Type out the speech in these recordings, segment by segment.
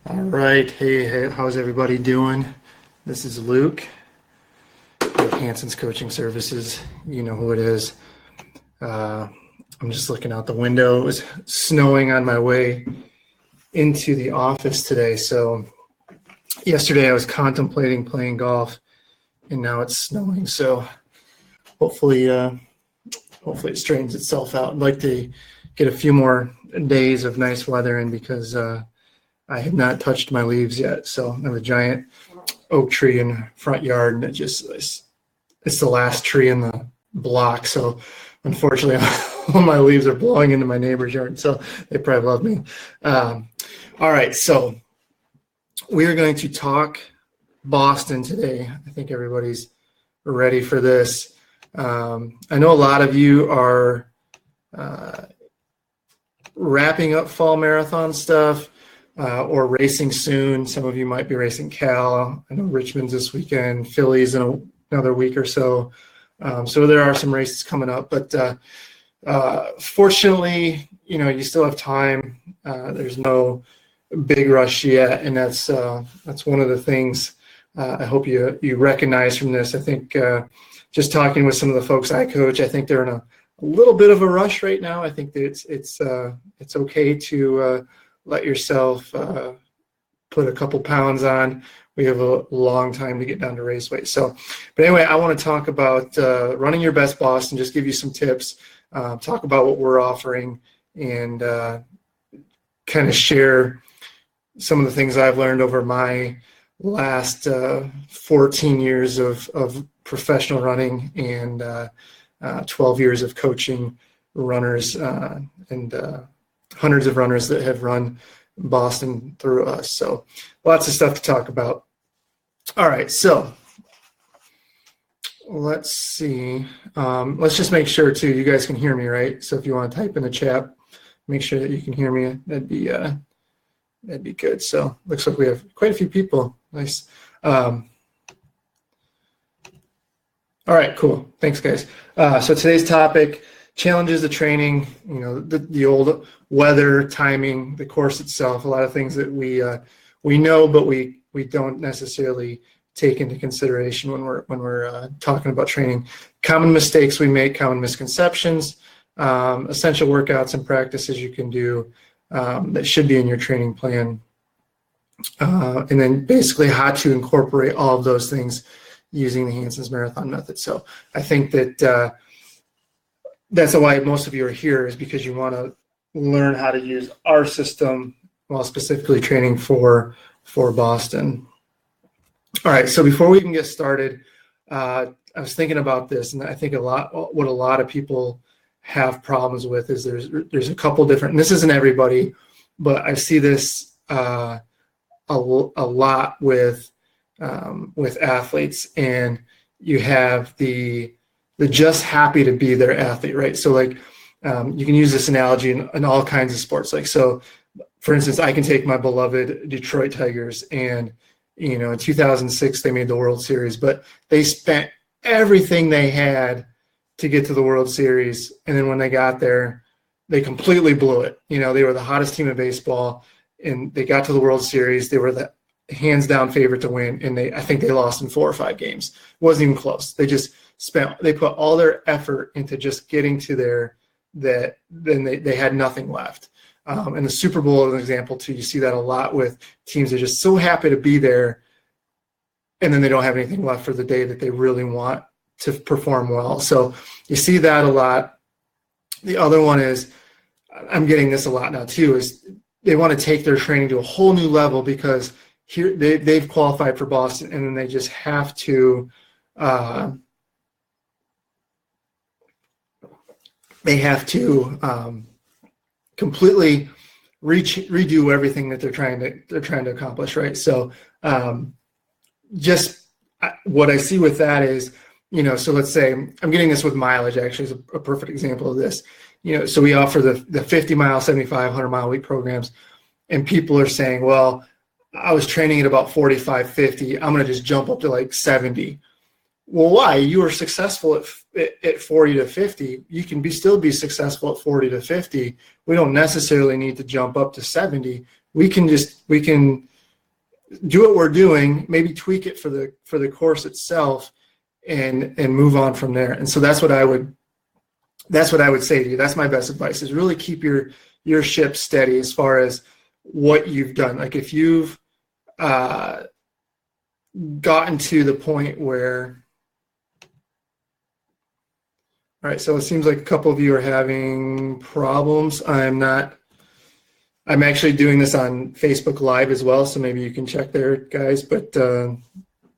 All right. Hey, how's everybody doing? This is Luke with Hanson's Coaching Services. You know who it is. I'm just looking out the window. It was snowing on my way into the office today. So yesterday I was contemplating playing golf, and now it's snowing. So hopefully it straightens itself out. I'd like to get a few more days of nice weather in because I have not touched my leaves yet. So I have a giant oak tree in the front yard, and it's the last tree in the block. So unfortunately, all my leaves are blowing into my neighbor's yard. So they probably love me. All right. So we are going to talk Boston today. I think everybody's ready for this. I know a lot of you are wrapping up fall marathon stuff. Or racing soon. Some of you might be racing Cal. I know Richmond's this weekend, Philly's in another week or so. So there are some races coming up, but fortunately, you still have time. There's no big rush yet, and that's one of the things I hope you recognize from this. I think just talking with some of the folks I coach, I think they're in a little bit of a rush right now. I think that it's okay to let yourself put a couple pounds on. We have a long time to get down to race weight. But anyway, I want to talk about running your best Boston, just give you some tips, talk about what we're offering, and kind of share some of the things I've learned over my last 14 years of professional running and 12 years of coaching runners and hundreds of runners that have run Boston through us. So lots of stuff to talk about. All right, so let's see. Let's just make sure too, you guys can hear me, right? So if you want to type in the chat, make sure that you can hear me. That'd be good. So looks like we have quite a few people. Nice. All right, cool. Thanks, guys. So today's topic, challenges of training, the old weather, timing, the course itself, a lot of things that we know, but we don't necessarily take into consideration when we're talking about training. Common mistakes we make, common misconceptions, essential workouts and practices you can do that should be in your training plan, and then basically how to incorporate all of those things using the Hanson's Marathon method. So I think that that's why most of you are here, is because you want to learn how to use our system while specifically training for Boston. All right, so before we even get started, I was thinking about this, and I think what a lot of people have problems with is there's a couple different, and this isn't everybody, but I see this a lot with athletes, and you have the just happy to be their athlete, right? So like you can use this analogy in all kinds of sports. Like, so for instance, I can take my beloved Detroit Tigers, and in 2006 they made the World Series, but they spent everything they had to get to the World Series, and then when they got there, they completely blew it. They were the hottest team in baseball, and they got to the World Series. They were the hands down favorite to win, and I think they lost in 4 or 5 games. It wasn't even close. They put all their effort into just getting to there, that then they had nothing left. And the Super Bowl is an example too. You see that a lot with teams that are just so happy to be there, and then they don't have anything left for the day that they really want to perform well. So you see that a lot. The other one is, I'm getting this a lot now too, is they want to take their training to a whole new level because here they've qualified for Boston, and then they just have to completely redo everything that they're trying to accomplish, right? So just what I see with that is, so let's say I'm getting this with mileage, actually is a perfect example of this. So we offer the 50 mile, 75, 100 mile week programs, and people are saying, well, I was training at about 45, 50. I'm going to just jump up to like 70. Well, why? You were successful at 40 to 50. You can still be successful at 40 to 50. We don't necessarily need to jump up to 70. We can do what we're doing, maybe tweak it for the course itself, and move on from there. And so that's what I would say to you. That's my best advice, is really keep your ship steady as far as what you've done. Like if you've gotten to the point where, all right, so it seems like a couple of you are having problems. I'm actually doing this on Facebook Live as well, so maybe you can check there, guys. But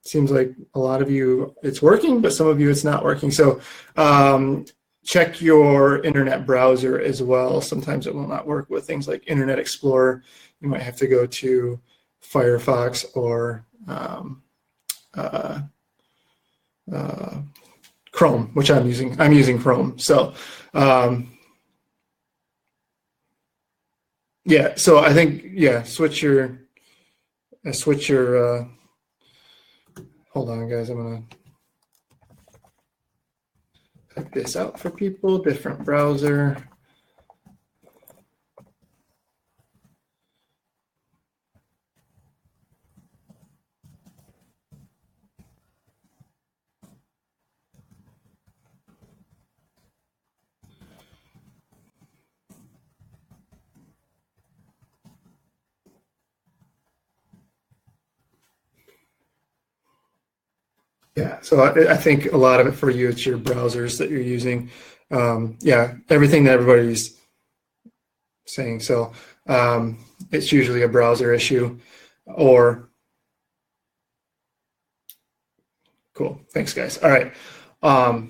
seems like a lot of you it's working, but some of you it's not working. So check your internet browser as well. Sometimes it will not work with things like Internet Explorer. You might have to go to Firefox or Chrome, which I'm using. I'm using Chrome. So yeah, so I think, yeah, switch your hold on, guys. I'm gonna type this out for people. Different browser. Yeah, so I think a lot of it for you, it's your browsers that you're using. Yeah, everything that everybody's saying. So it's usually a browser issue, or cool. Thanks, guys. All right.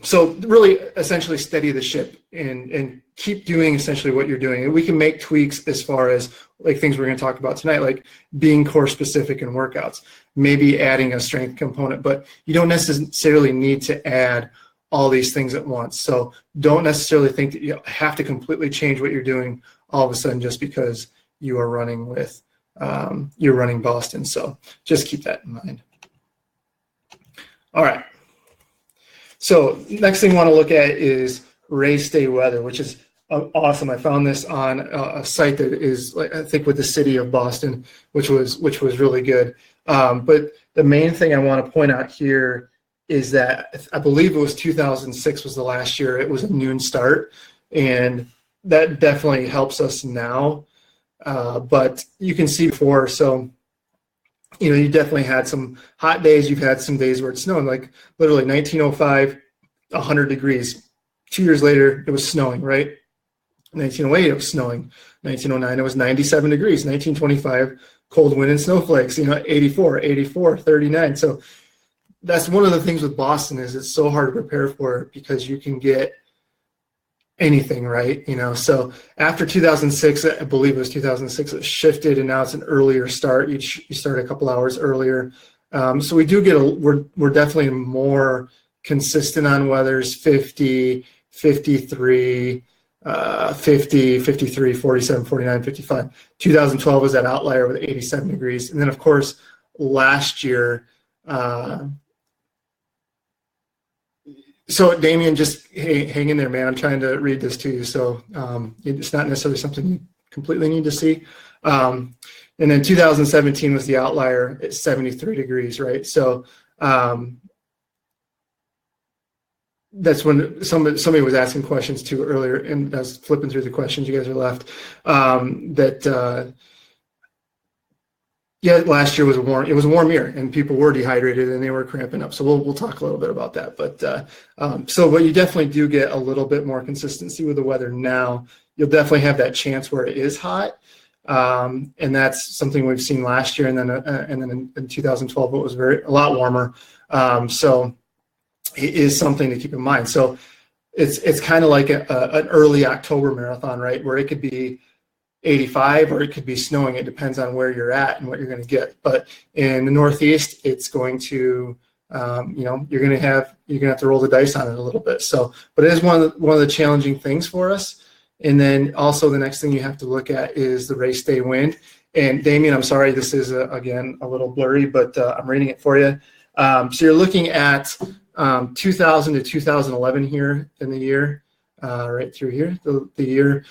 So really, essentially, steady the ship and keep doing essentially what you're doing. And we can make tweaks as far as like things we're going to talk about tonight, like being course specific in workouts, maybe adding a strength component, but you don't necessarily need to add all these things at once. So don't necessarily think that you have to completely change what you're doing all of a sudden just because you are running with you're running Boston. So just keep that in mind. All right. So next thing I want to look at is race day weather, which is awesome. I found this on a site that is, I think, with the city of Boston, which was really good. But the main thing I want to point out here is that I believe it was 2006 was the last year. It was a noon start, and that definitely helps us now. But you can see before, so you know, you definitely had some hot days. You've had some days where it's snowing, like literally 1905, 100 degrees. 2 years later, it was snowing, right? 1908, it was snowing. 1909, it was 97 degrees. 1925, cold wind and snowflakes, you know, 84, 39. So that's one of the things with Boston is it's so hard to prepare for it because you can get anything, right? You know, so after 2006, I believe it was 2006, it shifted and now it's an earlier start. You start a couple hours earlier. So we do get we're definitely more consistent on weathers, 50, 53, 50, 53, 47, 49, 55. 2012 was that outlier with 87 degrees. And then, of course, last year, so Damien, just hang in there, man. I'm trying to read this to you. So it's not necessarily something you completely need to see. And then 2017 was the outlier at 73 degrees, right? So that's when somebody was asking questions too earlier, and I was flipping through the questions you guys are left. Yeah, last year was warm. It was a warm year, and people were dehydrated and they were cramping up. So we'll talk a little bit about that. But but you definitely do get a little bit more consistency with the weather now. You'll definitely have that chance where it is hot, and that's something we've seen last year. And then in 2012, it was a lot warmer. So it is something to keep in mind. So it's kind of like an early October marathon, right? Where it could be 85 or it could be snowing. It depends on where you're at and what you're going to get. But in the Northeast, it's going to, you're going to have to roll the dice on it a little bit. So, but it is one of the challenging things for us. And then also the next thing you have to look at is the race day wind. And Damien, I'm sorry, this is again a little blurry, but I'm reading it for you. So you're looking at 2000 to 2011 here in the year, right through here, the year.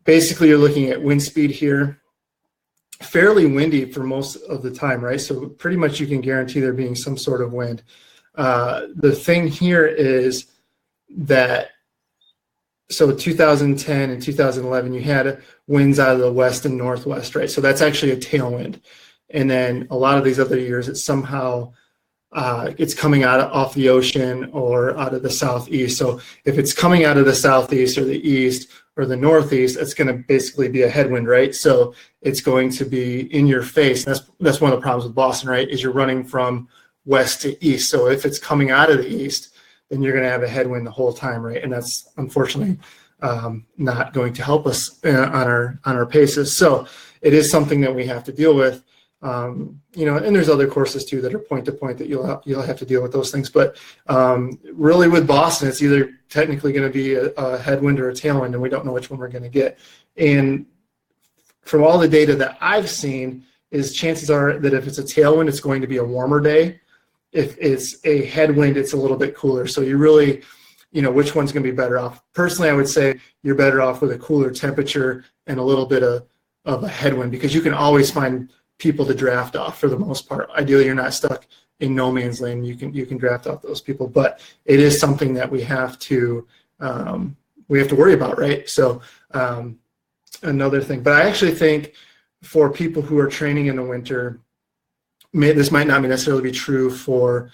Basically, you're looking at wind speed here fairly windy for most of the time, right? So pretty much you can guarantee there being some sort of wind. The thing here is that, so 2010 and 2011, you had winds out of the west and northwest, right? So that's actually a tailwind. And then a lot of these other years, it's somehow it's coming off the ocean or out of the southeast. So if it's coming out of the southeast or the east or the northeast, it's going to basically be a headwind, right? So it's going to be in your face. That's one of the problems with Boston, right? Is you're running from west to east. So if it's coming out of the east, then you're going to have a headwind the whole time, right? And that's unfortunately not going to help us on our paces. So it is something that we have to deal with. You know, and there's other courses too that are point to point that you'll have to deal with those things. But really with Boston, it's either technically going to be a headwind or a tailwind, and we don't know which one we're going to get. And from all the data that I've seen, is chances are that if it's a tailwind, it's going to be a warmer day. If it's a headwind, it's a little bit cooler. So you really, you know, which one's going to be better off? Personally, I would say you're better off with a cooler temperature and a little bit of a headwind, because you can always find people to draft off for the most part. Ideally, you're not stuck in no man's land. You can draft off those people, but it is something that we have to worry about, right? So another thing, but I actually think for people who are training in the winter, this might not necessarily be true for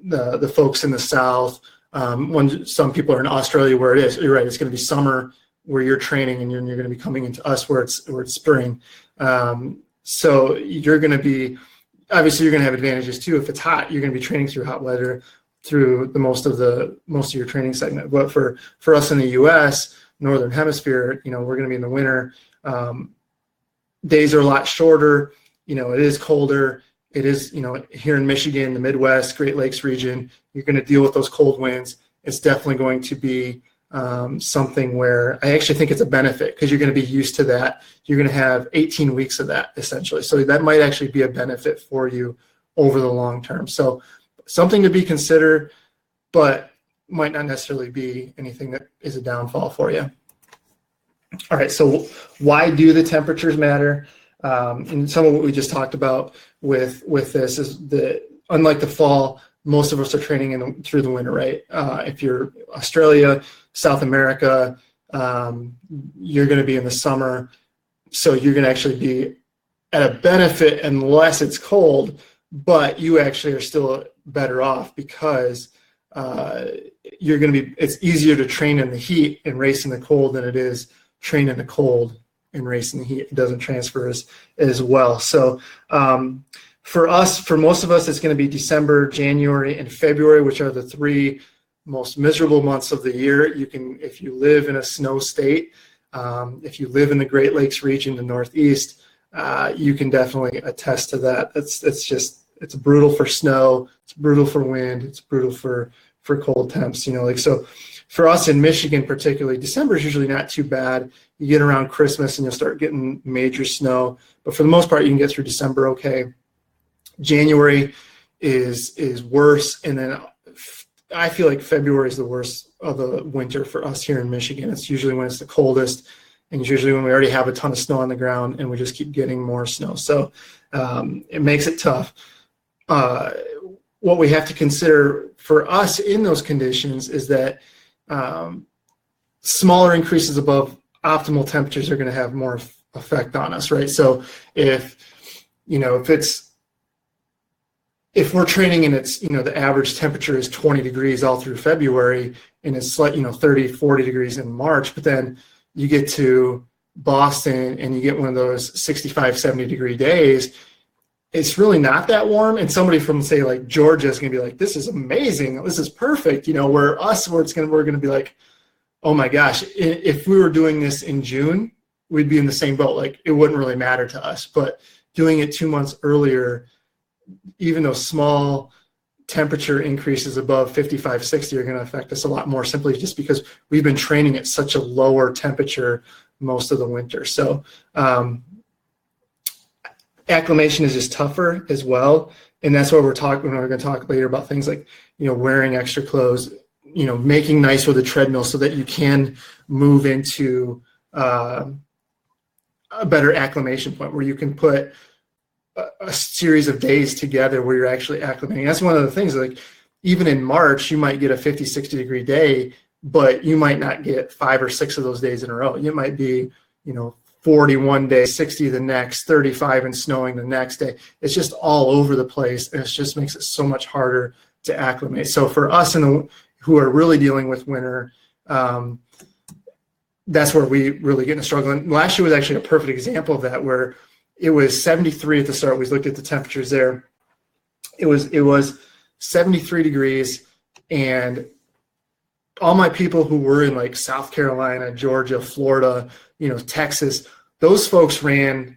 the folks in the South. When some people are in Australia where it is, you're right, it's going to be summer where you're training, and you're going to be coming into us where it's spring. So you're going to be, obviously you're going to have advantages too. If it's hot, you're going to be training through hot weather through the most of your training segment. But for us in the U.S., Northern Hemisphere, you know, we're going to be in the winter. Days are a lot shorter. You know, it is colder. It is, you know, here in Michigan, the Midwest, Great Lakes region, you're going to deal with those cold winds. It's definitely going to be something where I actually think it's a benefit, because you're going to be used to that. You're going to have 18 weeks of that essentially. So that might actually be a benefit for you over the long term. So something to be considered, but might not necessarily be anything that is a downfall for you. All right, so why do the temperatures matter? And some of what we just talked about with this is that, unlike the fall, most of us are training through the winter, right? If you're Australia, South America, you're going to be in the summer, so you're going to actually be at a benefit unless it's cold, but you actually are still better off, because you're going to be, it's easier to train in the heat and race in the cold than it is train in the cold and race in the heat. It doesn't transfer as well. So for most of us, it's going to be December, January, and February, which are the three most miserable months of the year. You can, if you live in a snow state, if you live in the Great Lakes region, the Northeast, you can definitely attest to that. It's brutal for snow, it's brutal for wind, it's brutal for cold temps. You know, like, so for us in Michigan particularly, December is usually not too bad. You get around Christmas and you'll start getting major snow, but for the most part, you can get through December okay. January is worse, and then I feel like February is the worst of the winter for us here in Michigan. It's usually when it's the coldest, and it's usually when we already have a ton of snow on the ground and we just keep getting more snow. So it makes it tough. What we have to consider for us in those conditions is that smaller increases above optimal temperatures are going to have more effect on us, right? So if we're training and it's, you know, the average temperature is 20 degrees all through February, and it's like, you know, 30, 40 degrees in March, but then you get to Boston and you get one of those 65, 70 degree days, it's really not that warm. And somebody from, say, like Georgia is going to be like, this is amazing, this is perfect. You know, we're going to be like, oh my gosh, if we were doing this in June, we'd be in the same boat. Like, it wouldn't really matter to us. But doing it 2 months earlier, even though small temperature increases above 55, 60 are going to affect us a lot more, simply just because we've been training at such a lower temperature most of the winter. So acclimation is just tougher as well. And that's what we're going to talk later about things like, you know, wearing extra clothes, you know, making nice with a treadmill so that you can move into a better acclimation point where you can put a series of days together where you're actually acclimating. That's one of the things, like even in March, you might get a 50, 60 degree day, but you might not get 5 or 6 of those days in a row. It might be, 41 days, 60 the next, 35 and snowing the next day. It's just all over the place, and it just makes it so much harder to acclimate. So for us who are really dealing with winter, that's where we really get in a struggle. And last year was actually a perfect example of that, where it was 73 at the start. We looked at the temperatures there. It was 73 degrees, and all my people who were in like South Carolina, Georgia, Florida, Texas, those folks ran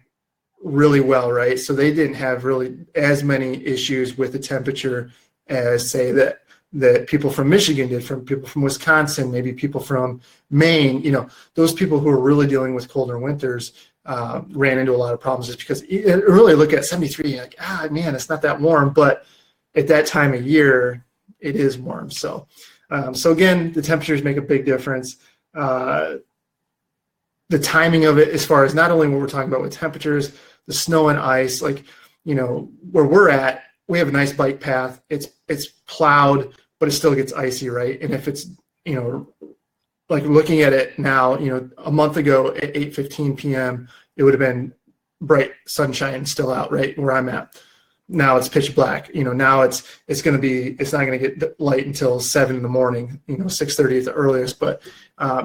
really well, right? So they didn't have really as many issues with the temperature as, say, that people from Michigan did, from people from Wisconsin, maybe people from Maine. Those people who are really dealing with colder winters ran into a lot of problems, just because you really look at 73, you're like, man, it's not that warm, but at that time of year, it is warm. So again, the temperatures make a big difference. The timing of it, as far as not only what we're talking about with temperatures, the snow and ice, like, where we're at, we have a nice bike path. It's plowed, but it still gets icy, right? And if it's, like looking at it now, a month ago at 8:15 p.m., it would have been bright sunshine still out, right, where I'm at. Now it's pitch black. Now it's not going to get light until 7 in the morning, 6:30 at the earliest. But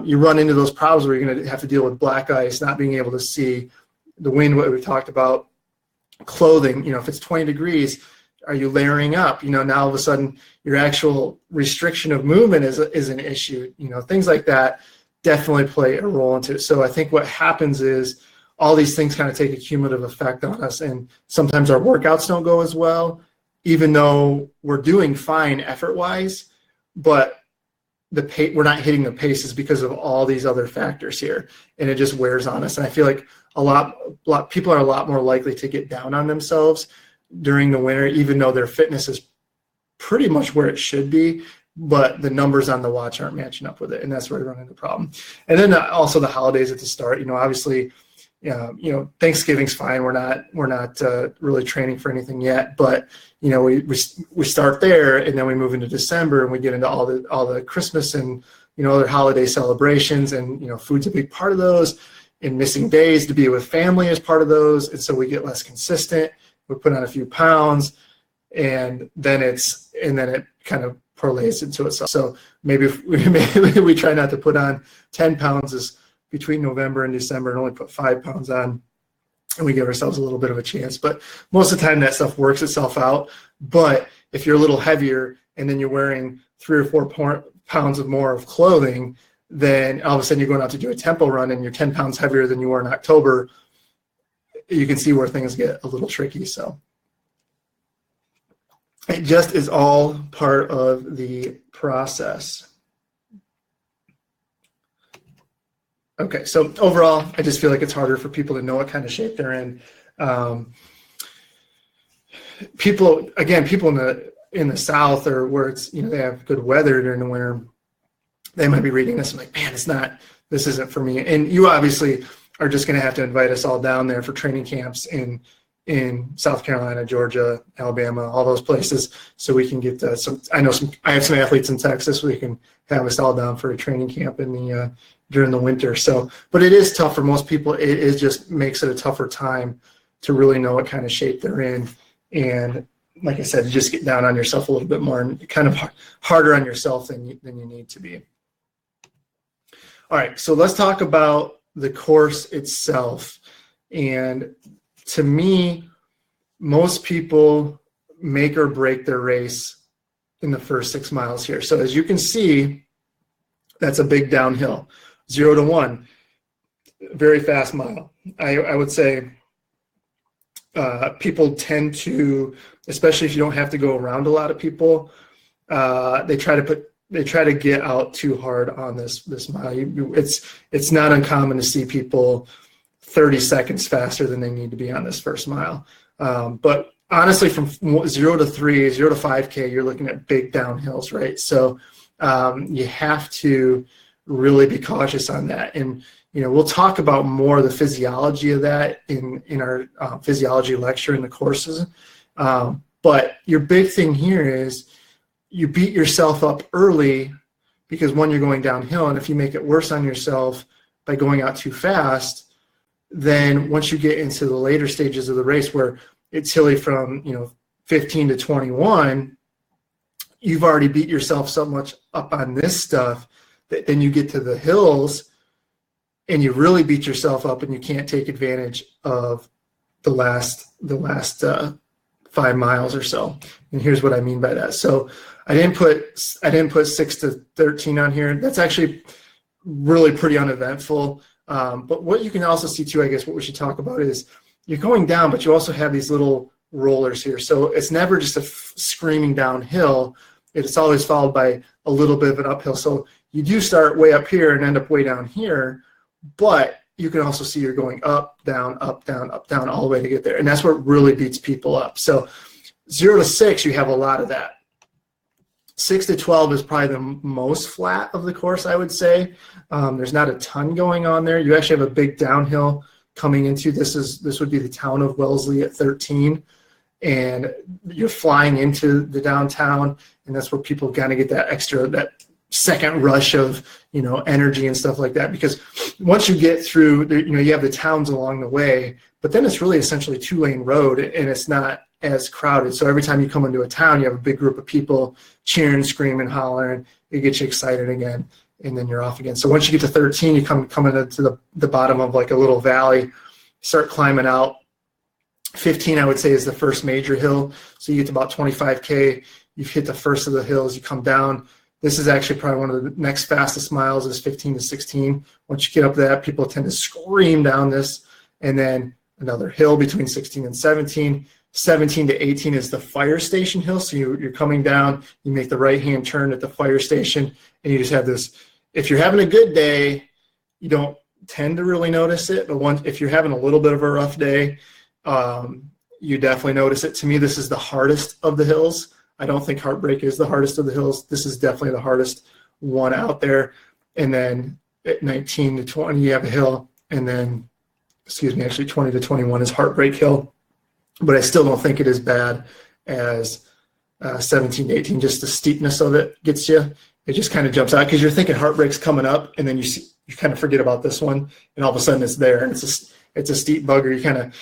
you run into those problems where you're going to have to deal with black ice, not being able to see, the wind, what we talked about, clothing. If it's 20 degrees, are you layering up? Now all of a sudden your actual restriction of movement is an issue. Things like that definitely play a role into it. So I think what happens is all these things kind of take a cumulative effect on us, and sometimes our workouts don't go as well, even though we're doing fine effort-wise, but we're not hitting the paces because of all these other factors here, and it just wears on us. And I feel like a lot people are a lot more likely to get down on themselves during the winter, even though their fitness is pretty much where it should be, but the numbers on the watch aren't matching up with it, and that's where we run into the problem. And then also the holidays at the start. Obviously, Thanksgiving's fine. We're not really training for anything yet, but we start there, and then we move into December, and we get into all the Christmas and other holiday celebrations, and food's a big part of those, and missing days to be with family is part of those, and so we get less consistent. We put on a few pounds, and then it kind of parlays into itself. So maybe we try not to put on 10 pounds between November and December, and only put 5 pounds on, and we give ourselves a little bit of a chance. But most of the time that stuff works itself out. But if you're a little heavier and then you're wearing 3 or 4 pounds of more of clothing, then all of a sudden you're going out to do a tempo run and you're 10 pounds heavier than you were in October, you can see where things get a little tricky. So it just is all part of the process. Okay, so overall, I just feel like it's harder for people to know what kind of shape they're in. People in the South, or where it's, they have good weather during the winter, they might be reading this and like, man, this isn't for me. And you obviously are just going to have to invite us all down there for training camps in South Carolina, Georgia, Alabama, all those places, so we can get I have some athletes in Texas. We can have us all down for a training camp during the winter. So, but it is tough for most people. It just makes it a tougher time to really know what kind of shape they're in. And like I said, you just get down on yourself a little bit more and kind of harder on yourself than you need to be. All right, so let's talk about the course itself. And to me, most people make or break their race in the first 6 miles here. So as you can see, that's a big downhill. 0 to 1, very fast mile. I would say people tend to, especially if you don't have to go around a lot of people, they try to get out too hard on this mile. It's not uncommon to see people 30 seconds faster than they need to be on this first mile. But honestly, from 0 to 3, 0 to 5K, you're looking at big downhills, right? So you have to really be cautious on that. And we'll talk about more of the physiology of that in our physiology lecture in the courses. But your big thing here is you beat yourself up early because one, you're going downhill, and if you make it worse on yourself by going out too fast, then once you get into the later stages of the race where it's hilly from 15 to 21, you've already beat yourself so much up on this stuff that then you get to the hills and you really beat yourself up and you can't take advantage of the last 5 miles or so. And here's what I mean by that. So I didn't put 6 to 13 on here. That's actually really pretty uneventful. But what you can also see too, I guess what we should talk about is you're going down, but you also have these little rollers here. So it's never just a screaming downhill. It's always followed by a little bit of an uphill. So you do start way up here and end up way down here, but you can also see you're going up, down, up, down, up, down, all the way to get there. And that's what really beats people up. So 0 to 6, you have a lot of that. 6 to 12 is probably the most flat of the course, I would say. There's not a ton going on there. You actually have a big downhill coming into this. This would be the town of Wellesley at 13. And you're flying into the downtown, and that's where people kind of get that second rush of energy and stuff like that. Because once you get through, you have the towns along the way, but then it's really essentially 2-lane road, and it's not as crowded. So every time you come into a town, you have a big group of people cheering, screaming, hollering. It gets you excited again, and then you're off again. So once you get to 13, you come into the bottom of like a little valley, start climbing out. 15, I would say, is the first major hill. So you get to about 25K. You've hit the first of the hills. You come down. This is actually probably one of the next fastest miles is 15 to 16. Once you get up that, people tend to scream down this. And then another hill between 16 and 17. 17 to 18 is the fire station hill. So you're coming down. You make the right-hand turn at the fire station, and you just have this. If you're having a good day, you don't tend to really notice it. But if you're having a little bit of a rough day, you definitely notice it. To me, this is the hardest of the hills. I don't think Heartbreak is the hardest of the hills. This is definitely the hardest one out there. And then at 19 to 20, you have a hill. And then, actually 20 to 21 is Heartbreak Hill. But I still don't think it is bad as 17 to 18. Just the steepness of it gets you. It just kind of jumps out because you're thinking Heartbreak's coming up, and then you kind of forget about this one, and all of a sudden it's there, and it's a steep bugger. You kind of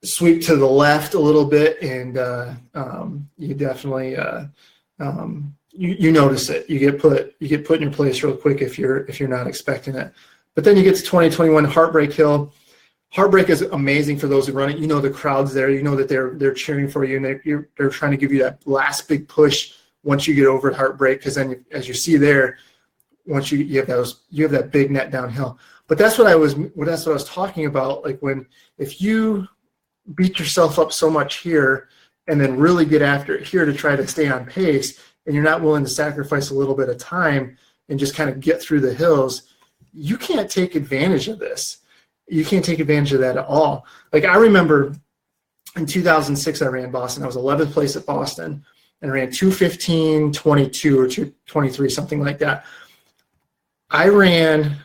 sweep to the left a little bit, and you definitely you notice it. You get put in your place real quick if you're not expecting it. But then you get to 2021 Heartbreak Hill. Heartbreak is amazing for those who run it. The crowd's there. That they're cheering for you, and they're trying to give you that last big push once you get over at Heartbreak, because then as you see there, once you have that big net downhill. But that's what I was talking about. Like if you beat yourself up so much here and then really get after it here to try to stay on pace, and you're not willing to sacrifice a little bit of time and just kind of get through the hills, you can't take advantage of this. You can't take advantage of that at all. Like I remember in 2006, I ran Boston. I was 11th place at Boston, and I ran 2:15:22 or 2:23, something like that. I ran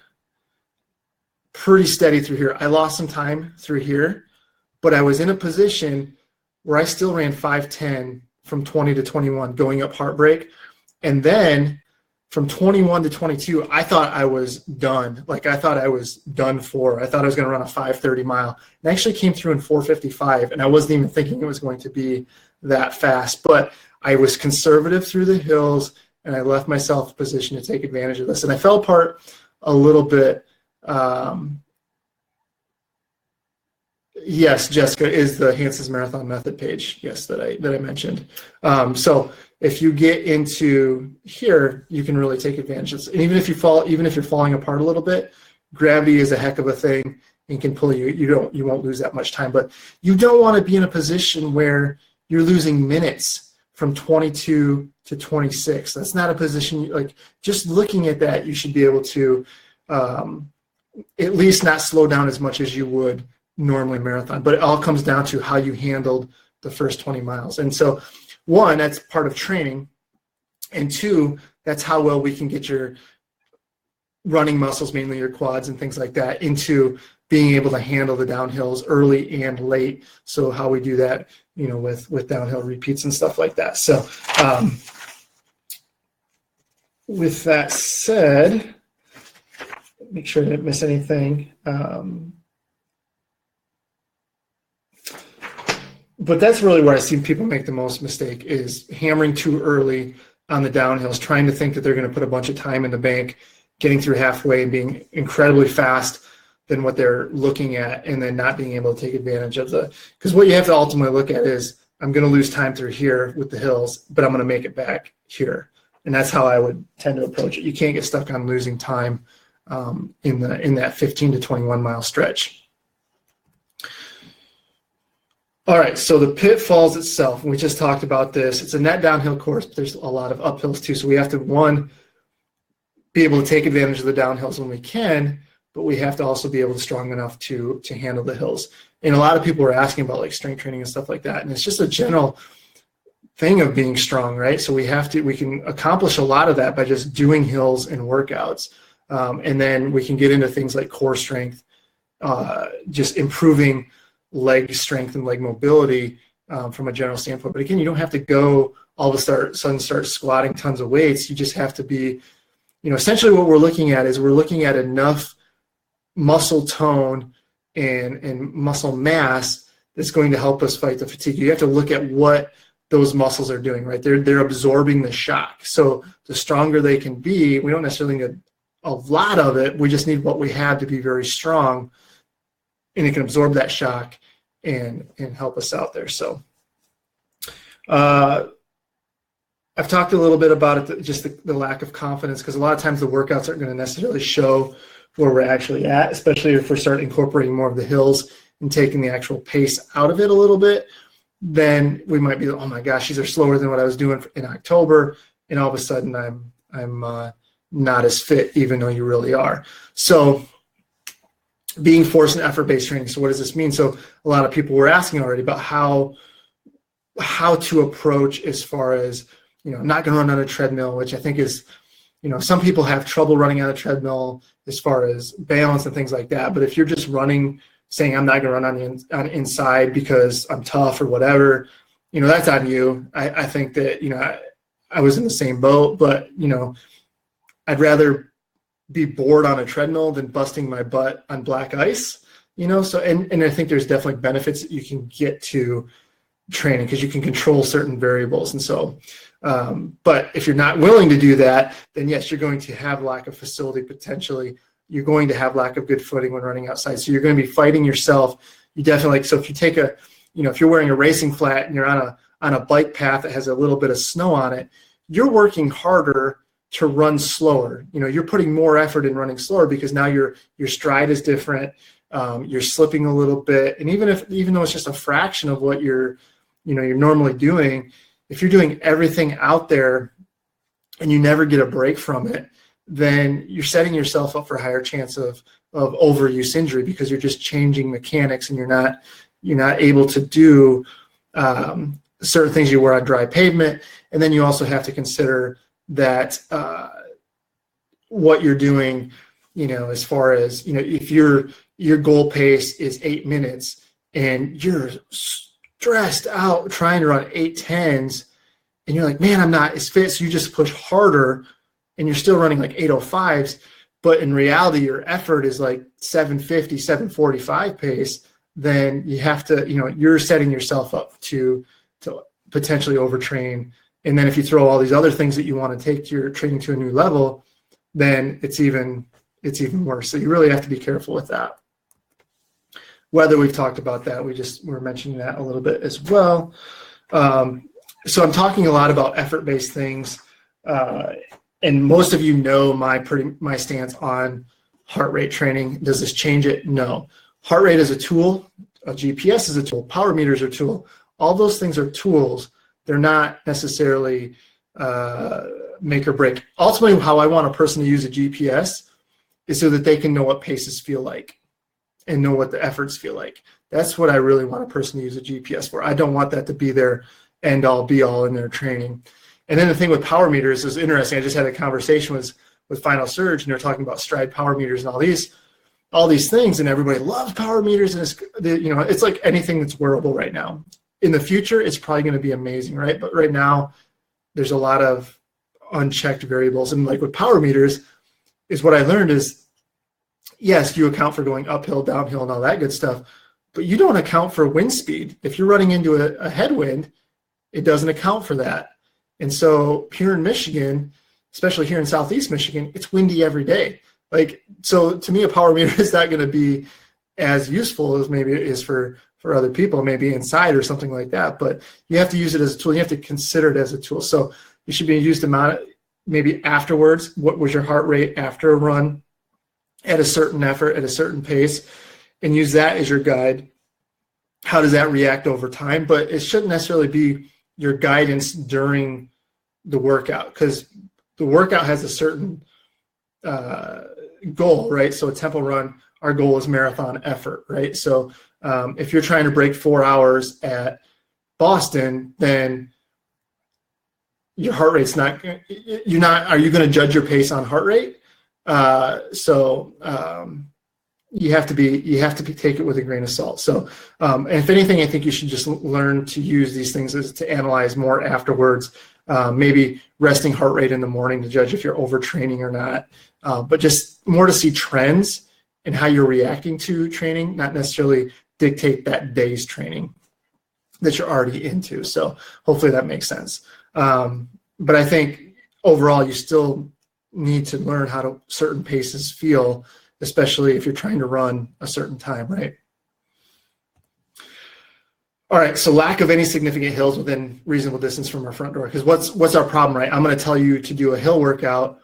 pretty steady through here. I lost some time through here, but I was in a position where I still ran 5:10 from 20 to 21 going up Heartbreak. And then from 21 to 22, I thought I was done. Like I thought I was done for. I thought I was going to run a 5:30 mile. And I actually came through in 4:55, and I wasn't even thinking it was going to be that fast. But I was conservative through the hills, and I left myself in a position to take advantage of this. And I fell apart a little bit. Yes, Jessica is the Hanson's Marathon Method page. Yes, that I mentioned. So if you get into here, you can really take advantage of this. And even if you're falling apart a little bit, gravity is a heck of a thing and can pull you. You won't lose that much time. But you don't want to be in a position where you're losing minutes from 22 to 26. That's not a position like just looking at that. You should be able to at least not slow down as much as you would normally marathon, but it all comes down to how you handled the first 20 miles. And so one, that's part of training. And two, that's how well we can get running muscles, mainly your quads and things like that, into being able to handle the downhills early and late. So how we do that, with downhill repeats and stuff like that. So with that said, make sure I didn't miss anything. But that's really where I see people make the most mistake, is hammering too early on the downhills, trying to think that they're going to put a bunch of time in the bank, getting through halfway and being incredibly fast than what they're looking at, and then not being able to take advantage of because what you have to ultimately look at is, I'm going to lose time through here with the hills, but I'm going to make it back here. And that's how I would tend to approach it. You can't get stuck on losing time in that 15 to 21 mile stretch. All right, so the pitfalls itself, we just talked about this. It's a net downhill course, but there's a lot of uphills too. So we have to, one, be able to take advantage of the downhills when we can, but we have to also be able to strong enough to handle the hills. And a lot of people are asking about like strength training and stuff like that. And it's just a general thing of being strong, right? So we can accomplish a lot of that by just doing hills and workouts. And then we can get into things like core strength, just improving leg strength and leg mobility from a general standpoint. But again, you don't have to go all of a sudden start squatting tons of weights. You just have to be, essentially what we're looking at is we're looking at enough muscle tone and muscle mass that's going to help us fight the fatigue. You have to look at what those muscles are doing, right? They're absorbing the shock. So the stronger they can be, we don't necessarily need a lot of it. We just need what we have to be very strong, and it can absorb that shock and help us out there. So I've talked a little bit about it, just the lack of confidence, because a lot of times the workouts aren't going to necessarily show where we're actually at, especially if we start incorporating more of the hills and taking the actual pace out of it a little bit. Then we might be, oh my gosh, these are slower than what I was doing in October, and all of a sudden I'm not as fit, even though you really are. So being force and effort-based training. So what does this mean? So a lot of people were asking already about how to approach as far as, I'm not going to run on a treadmill, which I think is, some people have trouble running on a treadmill as far as balance and things like that. But if you're just running, saying I'm not going to run on the inside because I'm tough or whatever, that's on you. I think that, I was in the same boat, but, I'd rather be bored on a treadmill than busting my butt on black ice, so, and I think there's definitely benefits that you can get to training because you can control certain variables. And so, but if you're not willing to do that, then yes, you're going to have lack of facility potentially. You're going to have lack of good footing when running outside. So you're going to be fighting yourself. You definitely, so if you take if you're wearing a racing flat and you're on a bike path that has a little bit of snow on it, you're working harder to run slower. You're putting more effort in running slower because now your stride is different. You're slipping a little bit. And even though it's just a fraction of what you're normally doing, if you're doing everything out there and you never get a break from it, then you're setting yourself up for a higher chance of overuse injury because you're just changing mechanics and you're not able to do certain things you were on dry pavement. And then you also have to consider that what you're doing, as far as, if your goal pace is 8 minutes and you're stressed out trying to run 8:10s and you're like, man, I'm not as fit. So you just push harder and you're still running like 8:05s, but in reality, your effort is like 7:50, 7:45 pace, then you have to, you're setting yourself up to potentially overtrain. And then if you throw all these other things that you want to take your training to a new level, then it's even worse. So you really have to be careful with that. Weather, we've talked about that. We're mentioning that a little bit as well. So I'm talking a lot about effort-based things. And most of you know my stance on heart rate training. Does this change it? No. Heart rate is a tool. A GPS is a tool. Power meters are a tool. All those things are tools. They're not necessarily make or break. Ultimately, how I want a person to use a GPS is so that they can know what paces feel like and know what the efforts feel like. That's what I really want a person to use a GPS for. I don't want that to be their end all be all in their training. And then the thing with power meters is interesting. I just had a conversation with Final Surge, and they're talking about stride power meters and all these things, and everybody loves power meters, and it's like anything that's wearable right now. In the future, it's probably going to be amazing, right? But right now, there's a lot of unchecked variables, and like with power meters, is what I learned is, yes, you account for going uphill, downhill, and all that good stuff, but you don't account for wind speed. If you're running into a headwind, it doesn't account for that. And so here in Michigan, especially here in Southeast Michigan, it's windy every day. Like, so to me, a power meter is not going to be as useful as maybe it is for other people, maybe inside or something like that. But you have to use it as a tool. You have to consider it as a tool. So you should be used to maybe afterwards. What was your heart rate after a run at a certain effort, at a certain pace, and use that as your guide. How does that react over time? But it shouldn't necessarily be your guidance during the workout, because the workout has a certain goal, right? So a tempo run, our goal is marathon effort, right? So if you're trying to break 4 hours at Boston, then your heart rate's not, are you going to judge your pace on heart rate? You have to take it with a grain of salt. So, and if anything, I think you should just learn to use these things to analyze more afterwards. Maybe resting heart rate in the morning to judge if you're overtraining or not, but just more to see trends and how you're reacting to training, not necessarily dictate that day's training that you're already into. So hopefully that makes sense. But I think overall, you still need to learn how certain paces feel, especially if you're trying to run a certain time, right? All right, so lack of any significant hills within reasonable distance from our front door. Because what's our problem, right? I'm going to tell you to do a hill workout,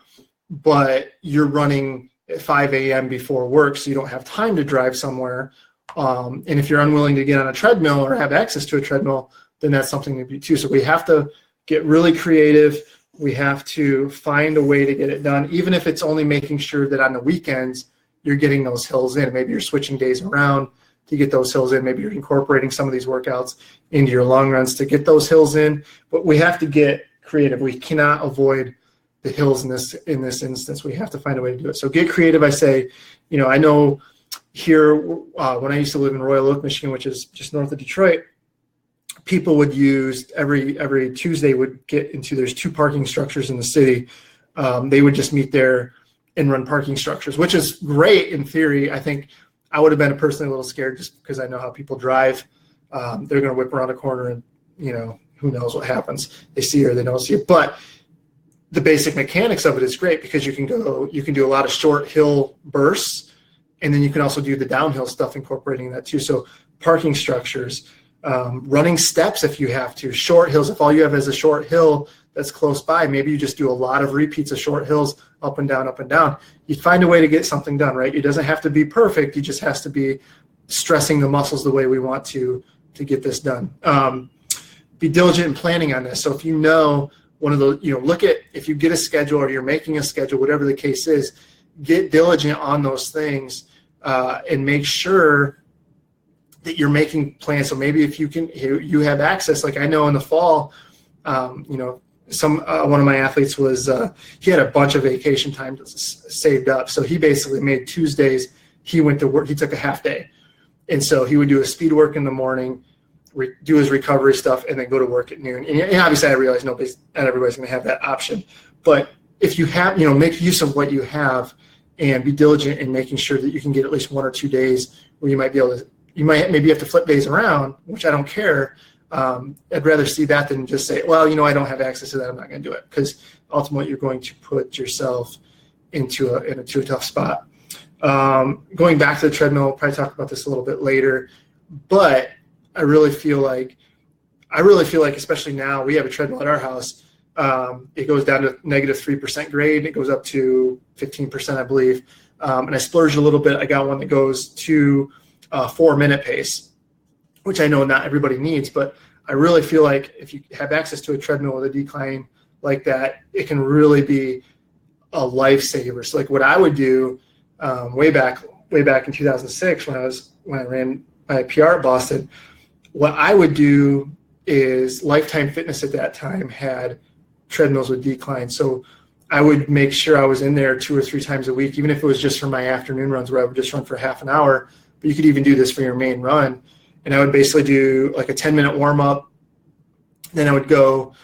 but you're running at 5 a.m. before work, so you don't have time to drive somewhere. And if you're unwilling to get on a treadmill or have access to a treadmill, then that's something to do too. So we have to get really creative. We have to find a way to get it done, even if it's only making sure that on the weekends you're getting those hills in. Maybe you're switching days around to get those hills in. Maybe you're incorporating some of these workouts into your long runs to get those hills in. But we have to get creative. We cannot avoid the hills in this instance. We have to find a way to do it. So get creative. I say, I know here when I used to live in Royal Oak, Michigan, which is just north of Detroit, people would use every Tuesday would get into, there's 2 parking structures in the city. They would just meet there and run parking structures, which is great in theory. I think I would have been personally a little scared just because I know how people drive. They're going to whip around a corner and, who knows what happens. They see it or they don't see it. But the basic mechanics of it is great because you can do a lot of short hill bursts, and then you can also do the downhill stuff incorporating that too. So parking structures, running steps if you have to, short hills. If all you have is a short hill that's close by, maybe you just do a lot of repeats of short hills up and down, up and down. You find a way to get something done, right? It doesn't have to be perfect. It just has to be stressing the muscles the way we want to get this done. Be diligent in planning on this. So if you know one of those, if you get a schedule or you're making a schedule, whatever the case is, get diligent on those things and make sure that you're making plans. So maybe if you have access, like I know in the fall, one of my athletes was he had a bunch of vacation time saved up, so he basically made Tuesdays, he went to work, he took a half day, and so he would do his speed work in the morning, do his recovery stuff, and then go to work at noon. And obviously I realize not everybody's going to have that option, but if you have, make use of what you have and be diligent in making sure that you can get at least 1 or 2 days where you might maybe have to flip days around, which I don't care. I'd rather see that than just say, well, I don't have access to that, I'm not going to do it, because ultimately you're going to put yourself into a tough spot. Going back to the treadmill, we'll probably talk about this a little bit later, but I really feel like, especially now, we have a treadmill at our house. It goes down to -3% grade. It goes up to 15%, I believe. And I splurged a little bit. I got one that goes to 4-minute pace, which I know not everybody needs, but I really feel like if you have access to a treadmill with a decline like that, it can really be a lifesaver. So like what I would do way back in 2006 when I ran my PR at Boston, what I would do is Lifetime Fitness at that time had treadmills with decline. So I would make sure I was in there 2 or 3 times a week, even if it was just for my afternoon runs where I would just run for half an hour. But you could even do this for your main run. And I would basically do like a 10-minute warm up. Then I would go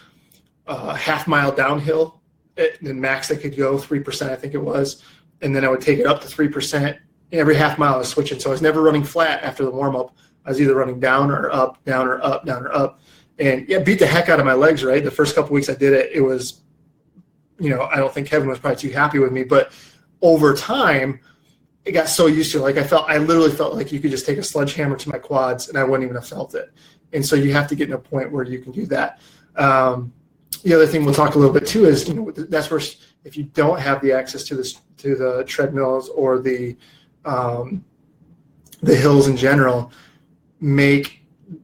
half mile downhill. The max I could go, 3%, I think it was. And then I would take it up to 3%. Every half mile I was switching. So I was never running flat after the warm up. I was either running down or up, down or up, down or up. And yeah, beat the heck out of my legs, right? The first couple weeks I did it, it was, I don't think Kevin was probably too happy with me, but over time, it got so used to it. Like I literally felt like you could just take a sledgehammer to my quads and I wouldn't even have felt it. And so you have to get in a point where you can do that. The other thing we'll talk a little bit too is, that's where if you don't have the access to the treadmills or the hills in general,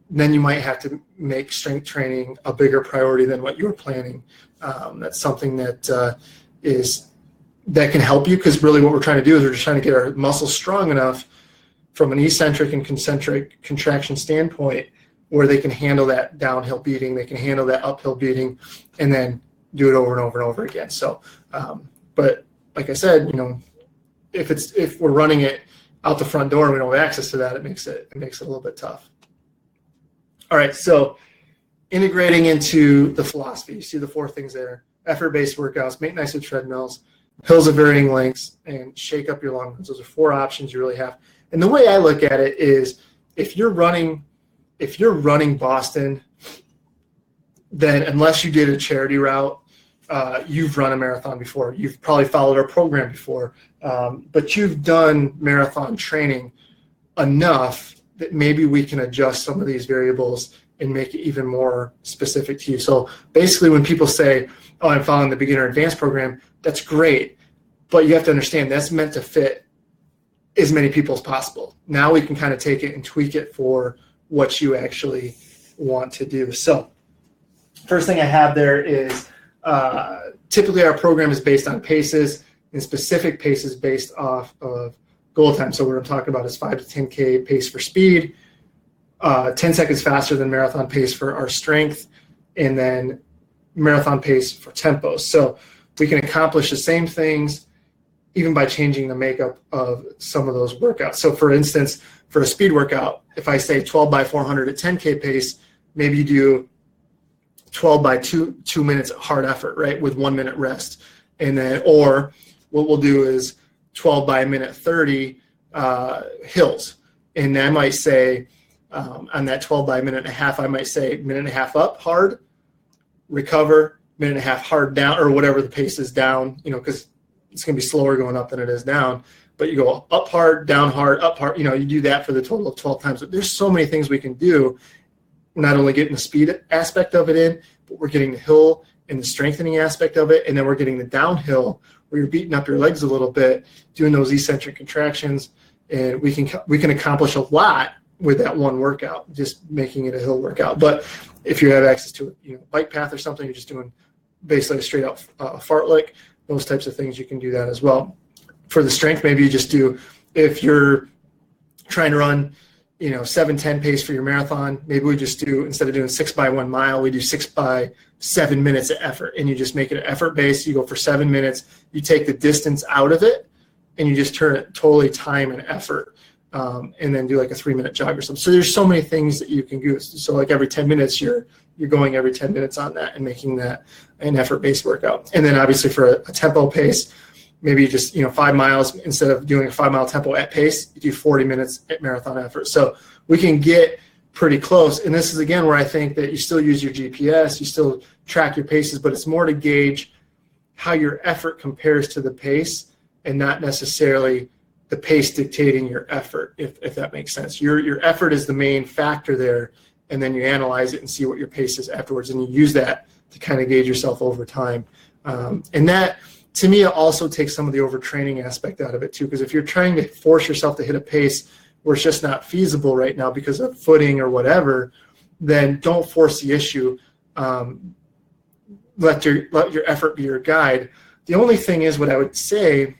then you might have to make strength training a bigger priority than what you were planning. That's something that can help you, because really what we're trying to do is we're just trying to get our muscles strong enough from an eccentric and concentric contraction standpoint where they can handle that downhill beating, they can handle that uphill beating, and then do it over and over and over again. So, but like I said, if we're running it out the front door and we don't have access to that, it makes it a little bit tough. All right, so integrating into the philosophy, you see the 4 things there: effort-based workouts, make nice with treadmills, hills of varying lengths, and shake up your long runs. Those are 4 options you really have. And the way I look at it is, if you're running Boston, then unless you did a charity route, you've run a marathon before. You've probably followed our program before, but you've done marathon training enough that maybe we can adjust some of these variables and make it even more specific to you. So basically when people say, oh, I'm following the beginner advanced program, that's great, but you have to understand that's meant to fit as many people as possible. Now we can kind of take it and tweak it for what you actually want to do. So first thing I have there is typically our program is based on paces, and specific paces based off of goal time. So what I'm talking about is 5 to 10K pace for speed, 10 seconds faster than marathon pace for our strength, and then marathon pace for tempo. So we can accomplish the same things even by changing the makeup of some of those workouts. So for instance, for a speed workout, if I say 12 by 400 at 10K pace, maybe you do 12 by 2 minutes hard effort, right, with 1 minute rest. And then, or what we'll do is 12 by a minute 30 hills. And I might say on that 12 by a minute and a half, I might say minute and a half up hard, recover, minute and a half hard down, or whatever the pace is down, because it's going to be slower going up than it is down. But you go up hard, down hard, up hard, you do that for the total of 12 times. But there's so many things we can do. We're not only getting the speed aspect of it in, but we're getting the hill and the strengthening aspect of it. And then we're getting the downhill where you're beating up your legs a little bit, doing those eccentric contractions. And we can accomplish a lot with that one workout, just making it a hill workout. But if you have access to a bike path or something, you're just doing basically a straight up fartlek, those types of things, you can do that as well. For the strength, maybe you just do, if you're trying to run 7:10 pace for your marathon, maybe we just do, instead of doing 6 by 1 mile, we do 6 by 7 minutes of effort, and you just make it an effort based. You go for 7 minutes, you take the distance out of it, and you just turn it totally time and effort, and then do like a 3-minute jog or something. So there's so many things that you can do. So like every 10 minutes, you're going every 10 minutes on that and making that an effort-based workout. And then obviously for a tempo pace, maybe you just, 5 miles, instead of doing a 5-mile tempo at pace, you do 40 minutes at marathon effort. So we can get pretty close. And this is, again, where I think that you still use your GPS, you still track your paces, but it's more to gauge how your effort compares to the pace and not necessarily the pace dictating your effort, if that makes sense. Your effort is the main factor there, and then you analyze it and see what your pace is afterwards, and you use that to kind of gauge yourself over time. And that, to me, it also takes some of the overtraining aspect out of it too, because if you're trying to force yourself to hit a pace where it's just not feasible right now because of footing or whatever, then don't force the issue. Let your effort be your guide. The only thing is, what I would say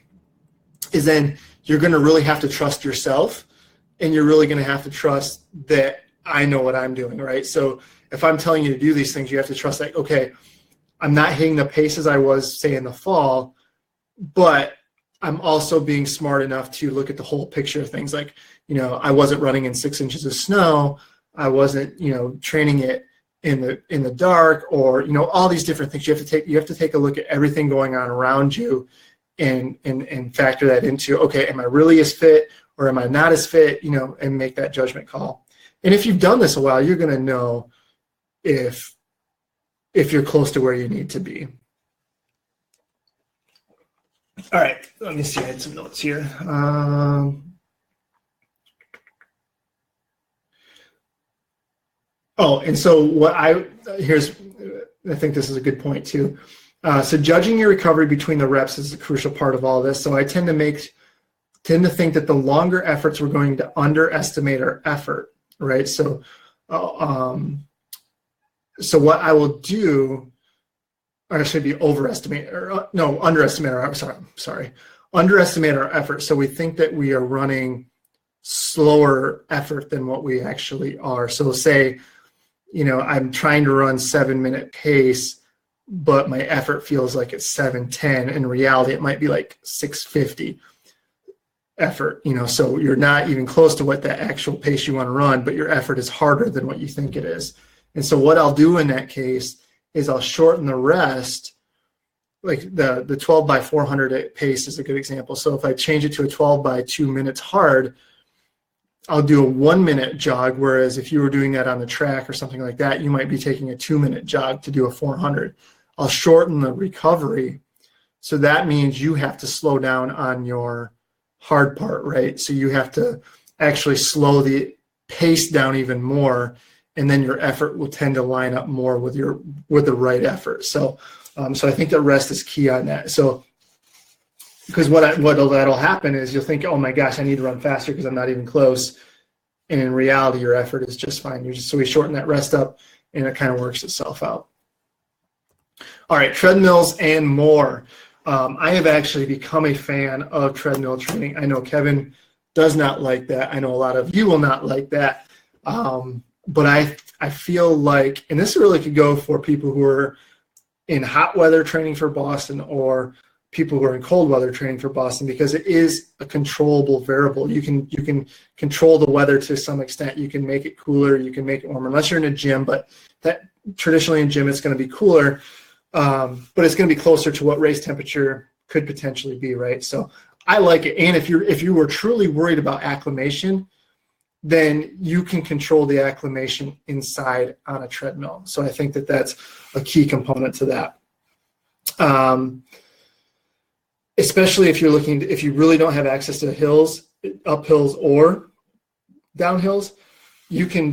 is, then you're going to really have to trust yourself, and you're really going to have to trust that I know what I'm doing, right? So if I'm telling you to do these things, you have to trust that, okay, I'm not hitting the pace as I was, say, in the fall, but I'm also being smart enough to look at the whole picture of things. Like, I wasn't running in 6 inches of snow. I wasn't, training it in the dark, or, all these different things. You have to take a look at everything going on around you and factor that into, okay, am I really as fit or am I not as fit, and make that judgment call. And if you've done this a while, you're going to know if you're close to where you need to be. All right, let me see. I had some notes here. And so I think this is a good point too. So judging your recovery between the reps is a crucial part of all this. So I tend to think that the longer efforts, we're going to underestimate our effort, right? So, so what I will do, or should be underestimate our effort. So we think that we are running slower effort than what we actually are. So say, I'm trying to run 7-minute pace, but my effort feels like it's 7:10. In reality, it might be like 6:50 effort, so you're not even close to what that actual pace you want to run, but your effort is harder than what you think it is. And so what I'll do in that case is I'll shorten the rest. Like the 12 by 400 pace is a good example. So if I change it to a 12 by 2 minutes hard, I'll do a 1-minute jog, whereas if you were doing that on the track or something like that, you might be taking a 2-minute jog to do a 400. I'll shorten the recovery. So that means you have to slow down on your hard part, right? So you have to actually slow the pace down even more, and then your effort will tend to line up more with the right effort. So I think the rest is key on that. So because what'll happen is you'll think, oh my gosh, I need to run faster because I'm not even close. And in reality, your effort is just fine. So we shorten that rest up and it kind of works itself out. All right, treadmills and more. I have actually become a fan of treadmill training. I know Kevin does not like that. I know a lot of you will not like that. But I feel like, and this really could go for people who are in hot weather training for Boston or people who are in cold weather training for Boston, because it is a controllable variable. You can control the weather to some extent. You can make it cooler, you can make it warmer, unless you're in a gym, but that traditionally in gym it's going to be cooler, but it's going to be closer to what race temperature could potentially be, right? So I like it. And if you were truly worried about acclimation, then you can control the acclimation inside on a treadmill. So I think that that's a key component to that. Especially if you really don't have access to hills, uphills or downhills, you can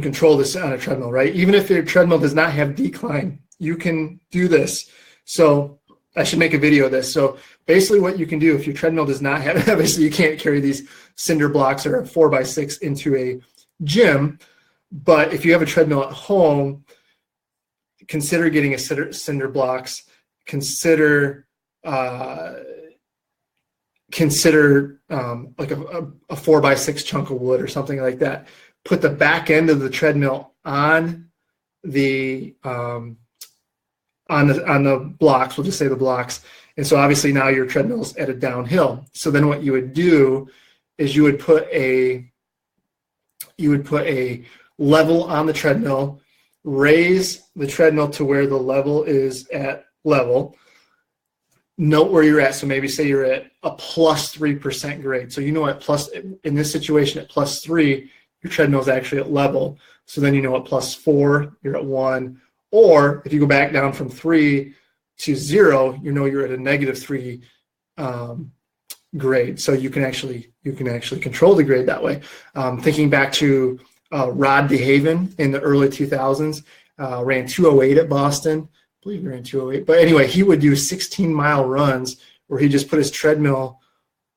control this on a treadmill, right? Even if your treadmill does not have decline, you can do this. So I should make a video of this. So basically what you can do if your treadmill does not have, obviously you can't carry these cinder blocks or a 4x6 into a gym, but if you have a treadmill at home, consider getting a cinder blocks. Consider like a 4x6 chunk of wood or something like that. Put the back end of the treadmill on the blocks. We'll just say the blocks. And so obviously now your treadmill's at a downhill. So then what you would do is you would put a level on the treadmill, raise the treadmill to where the level is at level, note where you're at. So maybe say you're at a plus 3% grade. So in this situation at plus 3, your treadmill is actually at level. So then at plus 4, you're at 1. Or if you go back down from 3 to 0, you're at a negative 3 grade. So you can actually control the grade that way. Thinking back to Rod DeHaven in the early 2000s, ran 208 at Boston. I believe he ran 208. But anyway, he would do 16-mile runs where he just put his treadmill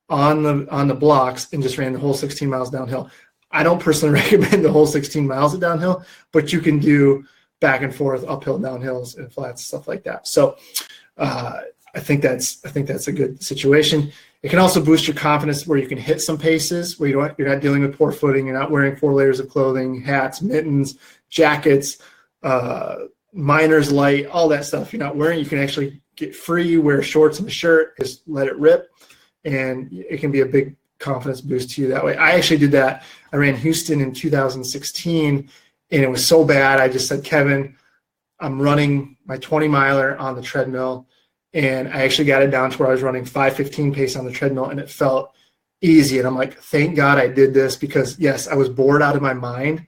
on the blocks and just ran the whole 16 miles downhill. I don't personally recommend the whole 16 miles of downhill, but you can do back and forth, uphill, downhills, and flats, stuff like that. So I think that's a good situation. It can also boost your confidence where you can hit some paces where you're not dealing with poor footing, you're not wearing 4 layers of clothing, hats, mittens, jackets, miner's light, all that stuff you're not wearing. You can actually get free, wear shorts and a shirt, just let it rip, and it can be a big confidence boost to you that way. I actually did that. I ran Houston in 2016, and it was so bad. I just said, Kevin, I'm running my 20 miler on the treadmill, and I actually got it down to where I was running 5:15 pace on the treadmill, and it felt easy. And I'm like, thank God I did this, because yes, I was bored out of my mind,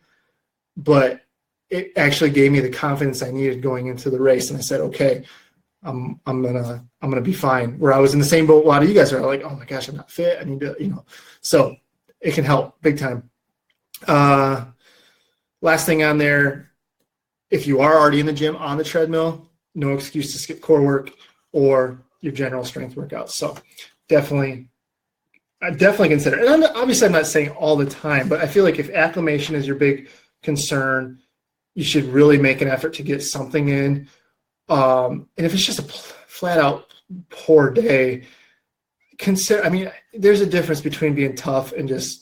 but it actually gave me the confidence I needed going into the race. And I said, okay, I'm gonna be fine. Where I was in the same boat a lot of you guys are like, oh my gosh, I'm not fit. I need to, so it can help big time. Last thing on there, if you are already in the gym on the treadmill, no excuse to skip core work or your general strength workouts. So I definitely consider it. And obviously I'm not saying all the time, but I feel like if acclimation is your big concern, you should really make an effort to get something in. And if it's just a flat out poor day, there's a difference between being tough and just,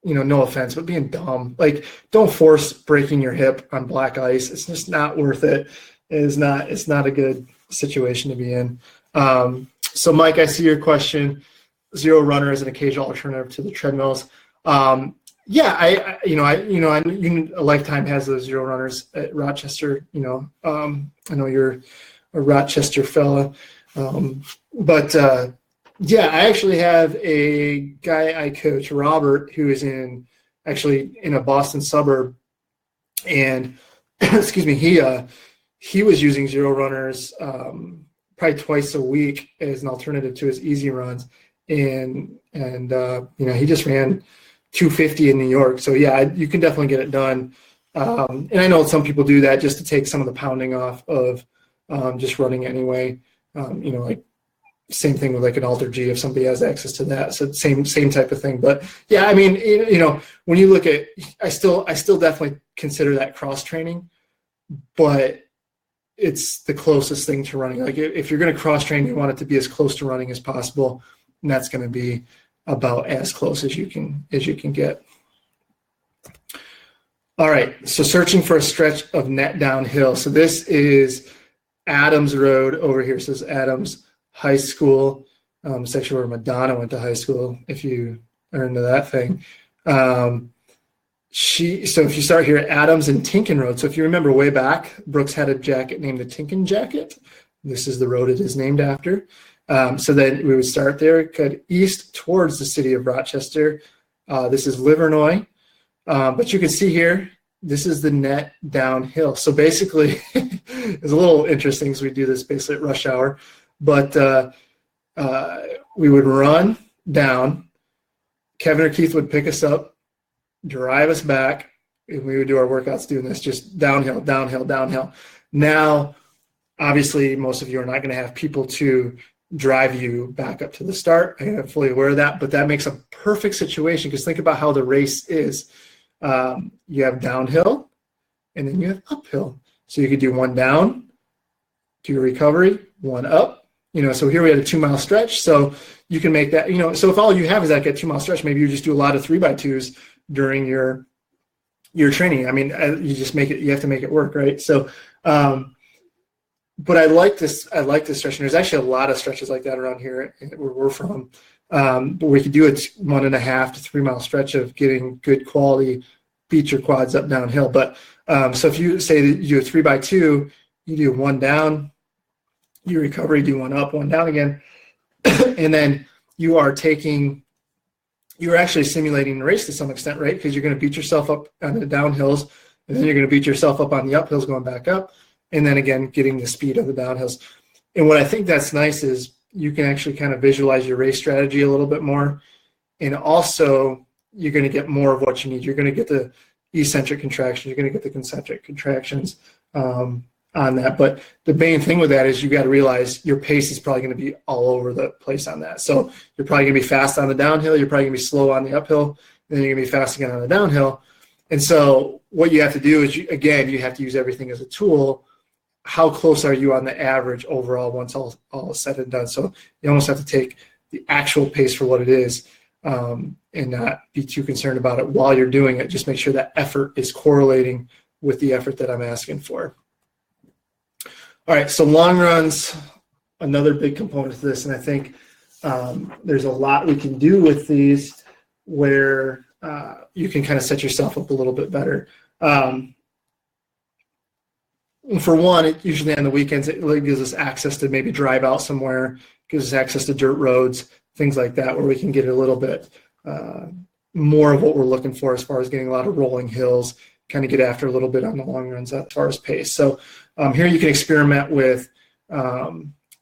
no offense, but being dumb. Like, don't force breaking your hip on black ice. It's just not worth it. It's not a good situation to be in. So Mike, I see your question. Zero runner as an occasional alternative to the treadmills. Yeah, Lifetime has those zero runners at Rochester. I know you're a Rochester fella, but yeah, I actually have a guy I coach, Robert, who is in a Boston suburb, and excuse me, he was using zero runners probably twice a week as an alternative to his easy runs, and he just ran 250 in New York. So yeah, you can definitely get it done. And I know some people do that just to take some of the pounding off of just running anyway. Like same thing with like an Alter G if somebody has access to that. So same type of thing. But yeah, when you look at, I still definitely consider that cross training, but it's the closest thing to running. Like if you're going to cross train, you want it to be as close to running as possible, and that's going to be about as close as you can get. All right, so searching for a stretch of net downhill. So this is Adams Road over here. So this is Adams High School. It's actually where Madonna went to high school, if you are into that thing. So if you start here at Adams and Tinkin Road, so if you remember way back, Brooks had a jacket named the Tinkin Jacket. This is the road it is named after. So then we would start there, cut east towards the city of Rochester. This is Livernois. But you can see here, this is the net downhill. So basically, it's a little interesting because we do this basically at rush hour. But we would run down. Kevin or Keith would pick us up, drive us back, and we would do our workouts doing this, just downhill, downhill, downhill. Now, obviously, most of you are not going to have people to drive you back up to the start. I am fully aware of that, but that makes a perfect situation because think about how the race is. You have downhill, and then you have uphill. So you could do one down, do your recovery, one up. So here we had a 2-mile stretch. So you can make that, so if all you have is like a 2-mile stretch, maybe you just do a lot of 3x2s during your training. You just make it, you have to make it work, right? So, but I like this stretch. And there's actually a lot of stretches like that around here where we're from. But we could do a 1.5 to 3 mile stretch of getting good quality, beat your quads up downhill. But so if you say that you do a 3x2, you do one down, you recovery, do one up, one down again, and then you're actually simulating the race to some extent, right? Because you're going to beat yourself up on the downhills, and then you're going to beat yourself up on the uphills going back up, and then again getting the speed of the downhills. And what I think that's nice is you can actually kind of visualize your race strategy a little bit more. And also you're going to get more of what you need. You're going to get the eccentric contractions. You're going to get the concentric contractions on that. But the main thing with that is you got to realize your pace is probably going to be all over the place on that. So you're probably going to be fast on the downhill. You're probably going to be slow on the uphill. And then you're going to be fast again on the downhill. And so what you have to do is, you have to use everything as a tool. How close are you on the average overall once all is said and done? So you almost have to take the actual pace for what it is and not be too concerned about it while you're doing it. Just make sure that effort is correlating with the effort that I'm asking for. All right, so long runs, another big component to this, and I think there's a lot we can do with these where you can kind of set yourself up a little bit better. For one, it usually on the weekends, it really gives us access to maybe drive out somewhere, gives us access to dirt roads, things like that, where we can get a little bit more of what we're looking for as far as getting a lot of rolling hills, kind of get after a little bit on the long runs as far as pace. So here you can experiment with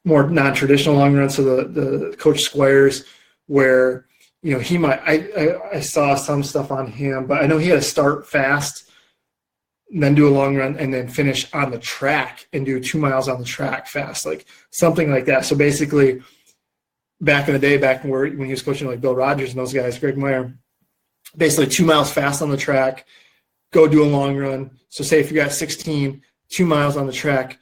more non-traditional long runs. So the Coach Squires, where, you know, he might, I saw some stuff on him, but I know he had to start fast, then do a long run, and then finish on the track and do 2 miles on the track fast, like something like that. So basically, back in the day, when he was coaching like Bill Rogers and those guys, Greg Meyer, basically 2 miles fast on the track, go do a long run. So say if you got 16, 2 miles on the track,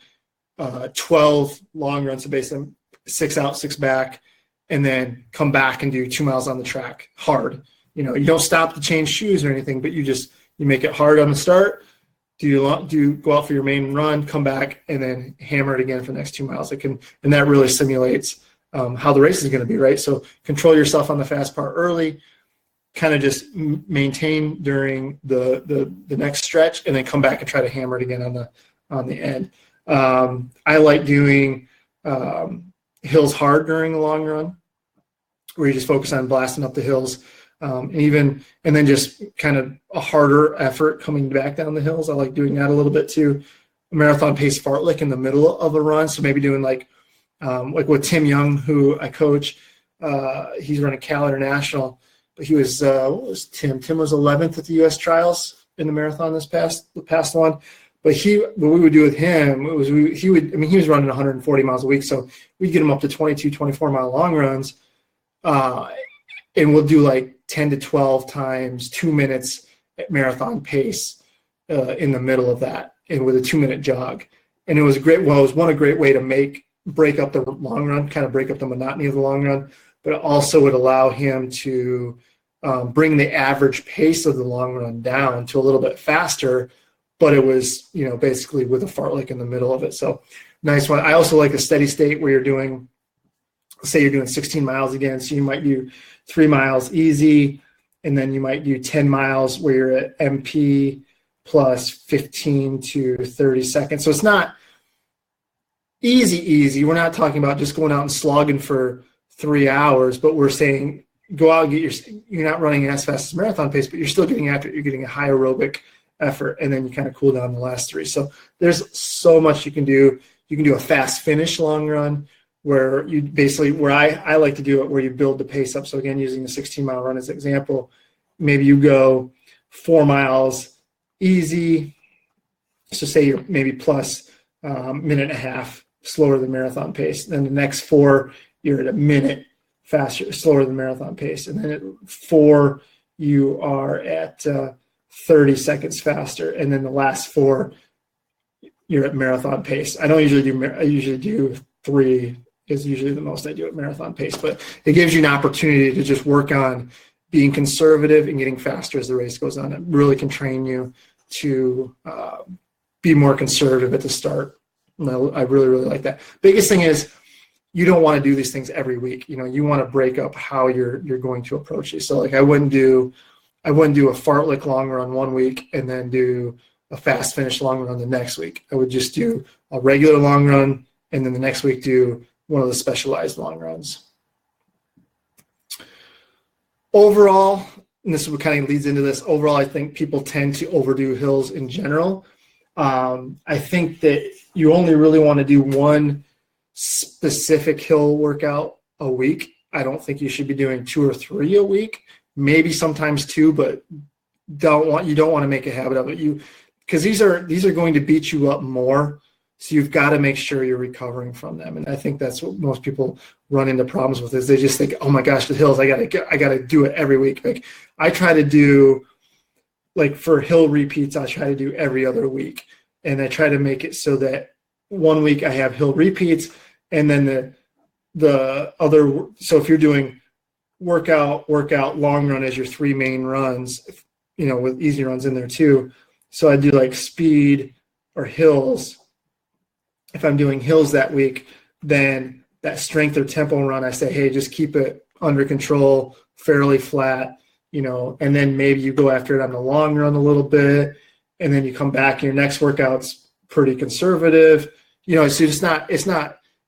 12 long runs, so basically 6 out, 6 back, and then come back and do 2 miles on the track hard. You know, you don't stop to change shoes or anything, but you make it hard on the start. Do you go out for your main run, come back, and then hammer it again for the next 2 miles? And that really simulates how the race is going to be, right? So control yourself on the fast part early, kind of just maintain during the next stretch, and then come back and try to hammer it again on the end. I like doing hills hard during the long run, where you just focus on blasting up the hills. And then just kind of a harder effort coming back down the hills. I like doing that a little bit too. A marathon pace fartlek in the middle of a run. So maybe doing like with Tim Young, who I coach, he's running Cal International, but he was, what was Tim? Tim was 11th at the U.S. trials in the marathon the past one. But what we would do with him was he was running 140 miles a week. So we'd get him up to 22, 24 mile long runs. And we'll do like 10 to 12 times 2 minutes at marathon pace in the middle of that, and with a 2-minute jog. And it was a great way to break up the long run, kind of break up the monotony of the long run, but it also would allow him to bring the average pace of the long run down to a little bit faster, but it was, you know, basically with a fartlek in the middle of it. So nice one. I also like a steady state where you're doing 16 miles again. So you might do 3 miles easy, and then you might do 10 miles where you're at MP plus 15 to 30 seconds. So it's not easy. We're not talking about just going out and slogging for 3 hours, but we're saying go out and you're not running as fast as marathon pace, but you're still getting after it. You're getting a high aerobic effort, and then you kind of cool down the last 3. So there's so much you can do. You can do a fast finish long run, where you basically, where I like to do it, where you build the pace up. So again, using the 16-mile run as an example, maybe you go 4 miles easy. So say you're maybe plus minute and a half slower than marathon pace. Then the next 4, you're at a minute faster, slower than marathon pace. And then at 4, you are at 30 seconds faster. And then the last 4, you're at marathon pace. I usually do 3 is usually the most I do at marathon pace, but it gives you an opportunity to just work on being conservative and getting faster as the race goes on. It really can train you to be more conservative at the start. And I really, really like that. Biggest thing is you don't want to do these things every week. You know, you want to break up how you're going to approach these. So like I wouldn't do a fartlek long run one week and then do a fast finish long run the next week. I would just do a regular long run, and then the next week do one of the specialized long runs. Overall, and this is what kind of leads into this, overall, I think people tend to overdo hills in general. I think that you only really want to do one specific hill workout a week. I don't think you should be doing 2 or 3 a week, maybe sometimes 2, but you don't want to make a habit of it. Because these are going to beat you up more. So you've got to make sure you're recovering from them. And I think that's what most people run into problems with, is they just think, oh my gosh, the hills, I gotta do it every week. Like I try to do, like for hill repeats, I try to do every other week. And I try to make it so that 1 week I have hill repeats, and then the other, so if you're doing workout, long run as your 3 main runs, you know, with easy runs in there too, So I do like speed or hills. If I'm doing hills that week, then that strength or tempo run, I say, hey, just keep it under control, fairly flat, and then maybe you go after it on the long run a little bit, and then you come back and your next workout's pretty conservative. So it's not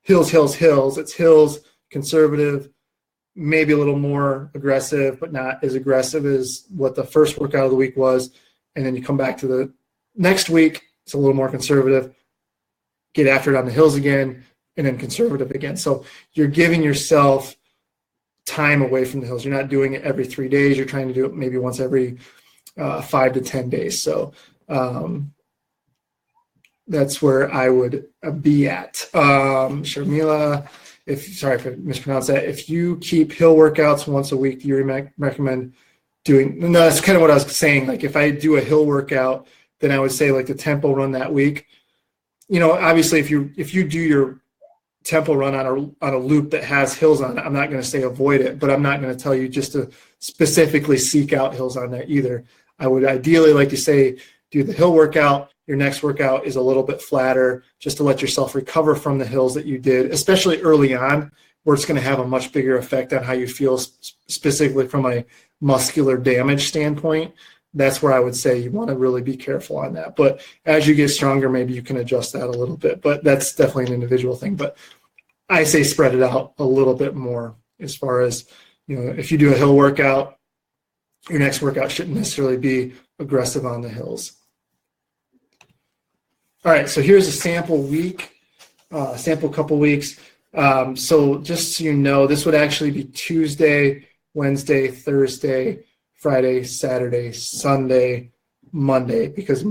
hills, it's hills, conservative, maybe a little more aggressive, but not as aggressive as what the first workout of the week was. And then you come back to the next week, it's a little more conservative, get after it on the hills again, and then conservative again. So you're giving yourself time away from the hills. You're not doing it every 3 days. You're trying to do it maybe once every 5 to 10 days. So that's where I would be at. Sharmila, sorry if I mispronounced that. If you keep hill workouts once a week, do you recommend doing? No, that's kind of what I was saying. Like if I do a hill workout, then I would say like the tempo run that week. Obviously if you do your tempo run on a loop that has hills on it, I'm not going to say avoid it, but I'm not going to tell you just to specifically seek out hills on that either. I would ideally like to say do the hill workout. Your next workout is a little bit flatter, just to let yourself recover from the hills that you did, especially early on, where it's going to have a much bigger effect on how you feel specifically from a muscular damage standpoint. That's where I would say you want to really be careful on that. But as you get stronger, maybe you can adjust that a little bit. But that's definitely an individual thing. But I say spread it out a little bit more as far as, if you do a hill workout, your next workout shouldn't necessarily be aggressive on the hills. All right, so here's a sample week, sample couple weeks. So just so you know, this would actually be Tuesday, Wednesday, Thursday, Friday, Saturday, Sunday, Monday, because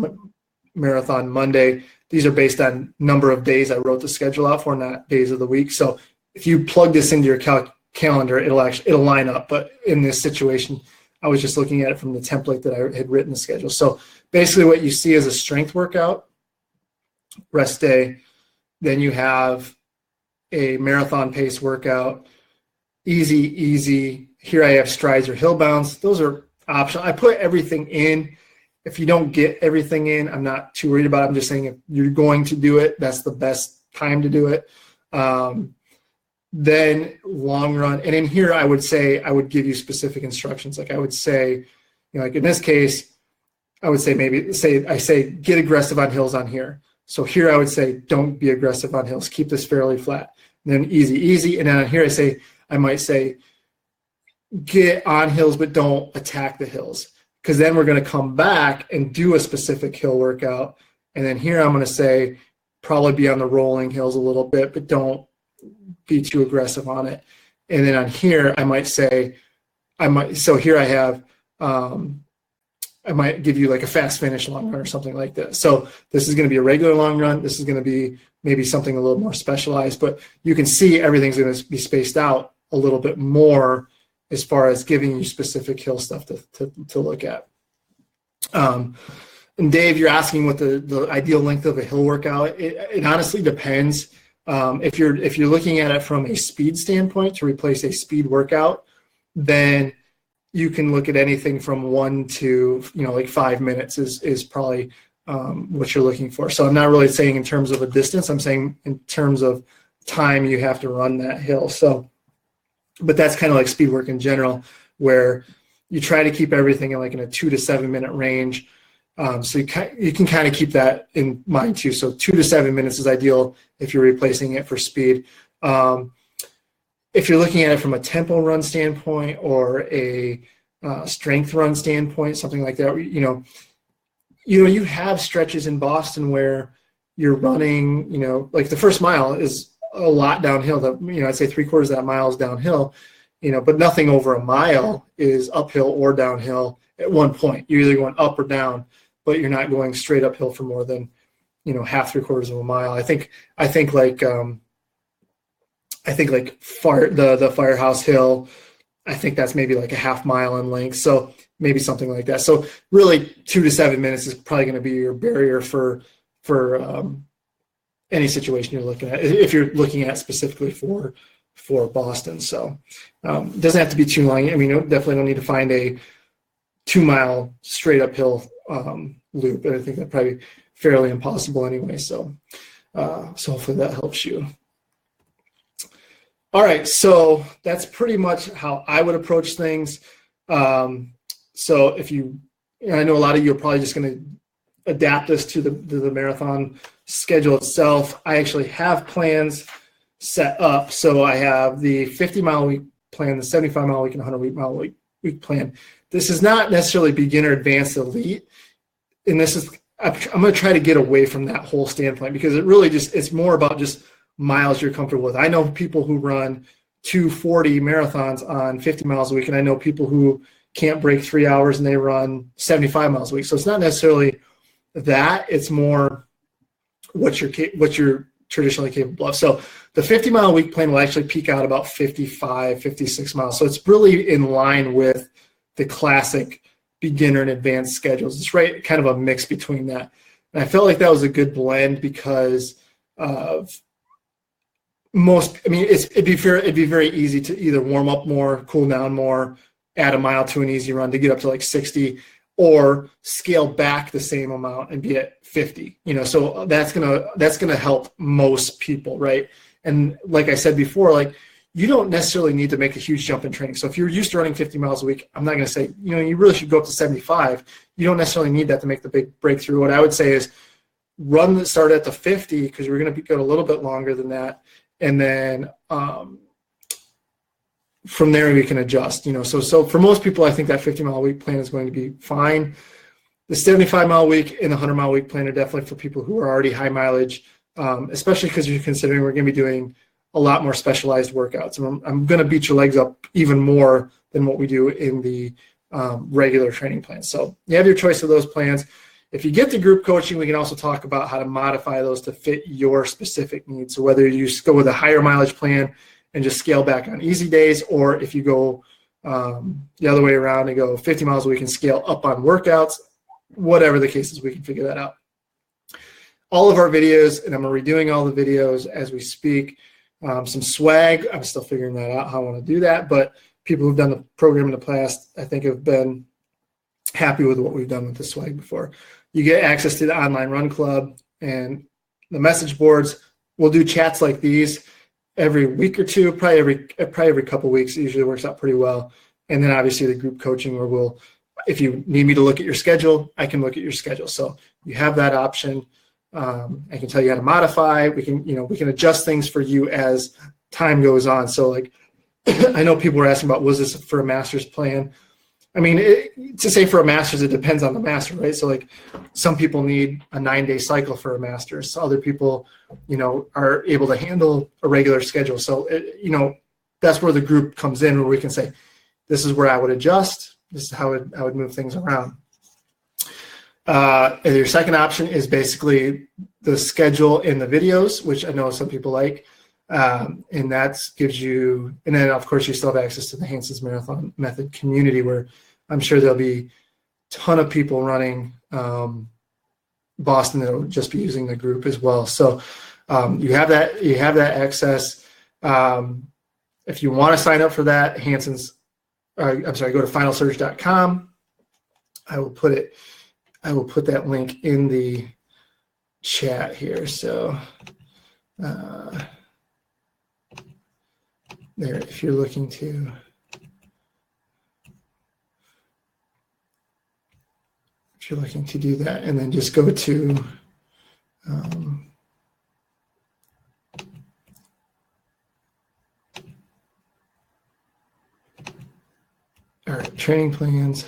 Marathon Monday, these are based on number of days I wrote the schedule out for, not days of the week. So if you plug this into your calendar, it'll line up. But in this situation, I was just looking at it from the template that I had written the schedule. So basically what you see is a strength workout, rest day. Then you have a marathon pace workout, easy. Here I have strides or hill bounds. Those are optional. I put everything in. If you don't get everything in, I'm not too worried about it. I'm just saying if you're going to do it, that's the best time to do it. Then long run. And in here, I would say, I would give you specific instructions. Like I would say, like in this case, I would say I say get aggressive on hills on here. So here I would say don't be aggressive on hills. Keep this fairly flat. And then easy. And then on here I might say get on hills, but don't attack the hills. Because then we're going to come back and do a specific hill workout. And then here I'm going to say probably be on the rolling hills a little bit, but don't be too aggressive on it. And then on here I might say, so here I have, I might give you like a fast finish long run or something like that. So this is going to be a regular long run. This is going to be maybe something a little more specialized, but you can see everything's going to be spaced out a little bit more as far as giving you specific hill stuff to look at. And Dave, you're asking what the ideal length of a hill workout. It honestly depends. If you're looking at it from a speed standpoint to replace a speed workout, then you can look at anything from 1 to like 5 minutes is probably what you're looking for. So I'm not really saying in terms of a distance. I'm saying in terms of time you have to run that hill. So, but that's kind of like speed work in general, where you try to keep everything in a 2 to 7 minute range. So you can kind of keep that in mind too. So 2 to 7 minutes is ideal if you're replacing it for speed. If you're looking at it from a tempo run standpoint or a strength run standpoint, something like that, you have stretches in Boston where you're running, like the first mile is a lot downhill. I'd say 3/4 of that mile is downhill, but nothing over a mile is uphill or downhill at one point. You're either going up or down, but you're not going straight uphill for more than, half, 3/4 of a mile. I think the Firehouse Hill, I think that's maybe like a half mile in length. So maybe something like that. So really 2 to 7 minutes is probably going to be your barrier for any situation you're looking at, if you're looking at specifically for Boston. So it doesn't have to be too long. I mean, you definitely don't need to find a 2 mile straight uphill loop, and I think that's probably fairly impossible anyway. So, so hopefully that helps you. All right, so that's pretty much how I would approach things. So if you, I know a lot of you are probably just going to adapt this to the marathon schedule itself. I actually have plans set up. So I have the 50-mile week plan, the 75-mile week, and 100-mile week plan. This is not necessarily beginner, advanced, elite, and this is, I'm going to try to get away from that whole standpoint, because it really just, it's more about just miles you're comfortable with. I know people who run 240 marathons on 50 miles a week, and I know people who can't break 3 hours and they run 75 miles a week. So it's not necessarily that, it's more what you're traditionally capable of. So the 50-mile week plan will actually peak out about 55, 56 miles. So it's really in line with the classic beginner and advanced schedules. It's right, kind of a mix between that. And I felt like that was a good blend because of most, I mean, it'd be very easy to either warm up more, cool down more, add a mile to an easy run to get up to like 60, or scale back the same amount and be at 50. So that's gonna help most people, right? And like I said before, like, you don't necessarily need to make a huge jump in training. So if you're used to running 50 miles a week, I'm not going to say, you really should go up to 75. You don't necessarily need that to make the big breakthrough. What I would say is start at the 50, because we're going to go a little bit longer than that. And then from there we can adjust, So for most people, I think that 50-mile week plan is going to be fine. The 75-mile week and the 100-mile week plan are definitely for people who are already high mileage, especially because you're considering we're going to be doing a lot more specialized workouts. And I'm going to beat your legs up even more than what we do in the regular training plan. So you have your choice of those plans. If you get the group coaching, we can also talk about how to modify those to fit your specific needs. So whether you just go with a higher mileage plan and just scale back on easy days, or if you go the other way around and go 50 miles a week and scale up on workouts, whatever the case is, we can figure that out. All of our videos, and I'm redoing all the videos as we speak. Some swag, I'm still figuring that out, how I want to do that, but people who've done the program in the past, I think, have been happy with what we've done with the swag before. You get access to the online run club and the message boards. We'll do chats like these every week or two, probably every couple of weeks. It usually works out pretty well. And then obviously the group coaching, where if you need me to look at your schedule, I can look at your schedule. So you have that option. I can tell you how to modify. We can adjust things for you as time goes on. So like, I know people were asking about, was this for a master's plan? I mean, to say for a master's, it depends on the master, right? So like, some people need a 9-day cycle for a master's. So other people, are able to handle a regular schedule. So, that's where the group comes in, where we can say, this is where I would adjust. This is how I would move things around. And your second option is basically the schedule in the videos, which I know some people like. And that gives you, and then of course you still have access to the Hanson's Marathon Method community, where I'm sure there'll be a ton of people running Boston that'll just be using the group as well. So you have that access. If you want to sign up for that, go to finalsurge.com. I will put that link in the chat here. So there, if you're looking to do that, and then just go to all right, training plans.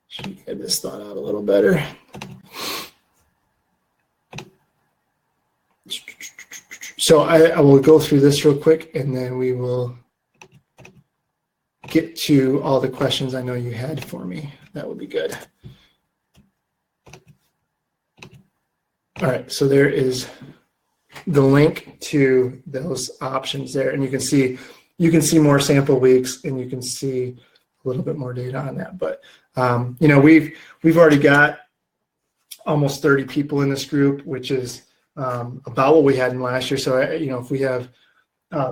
Should get this thought out a little better. So I will go through this real quick, and then we will get to all the questions I know you had for me. That would be good. All right, so there is the link to those options there, and you can see more sample weeks, and you can see a little bit more data on that. But we've already got almost 30 people in this group, which is about what we had in last year. So if we have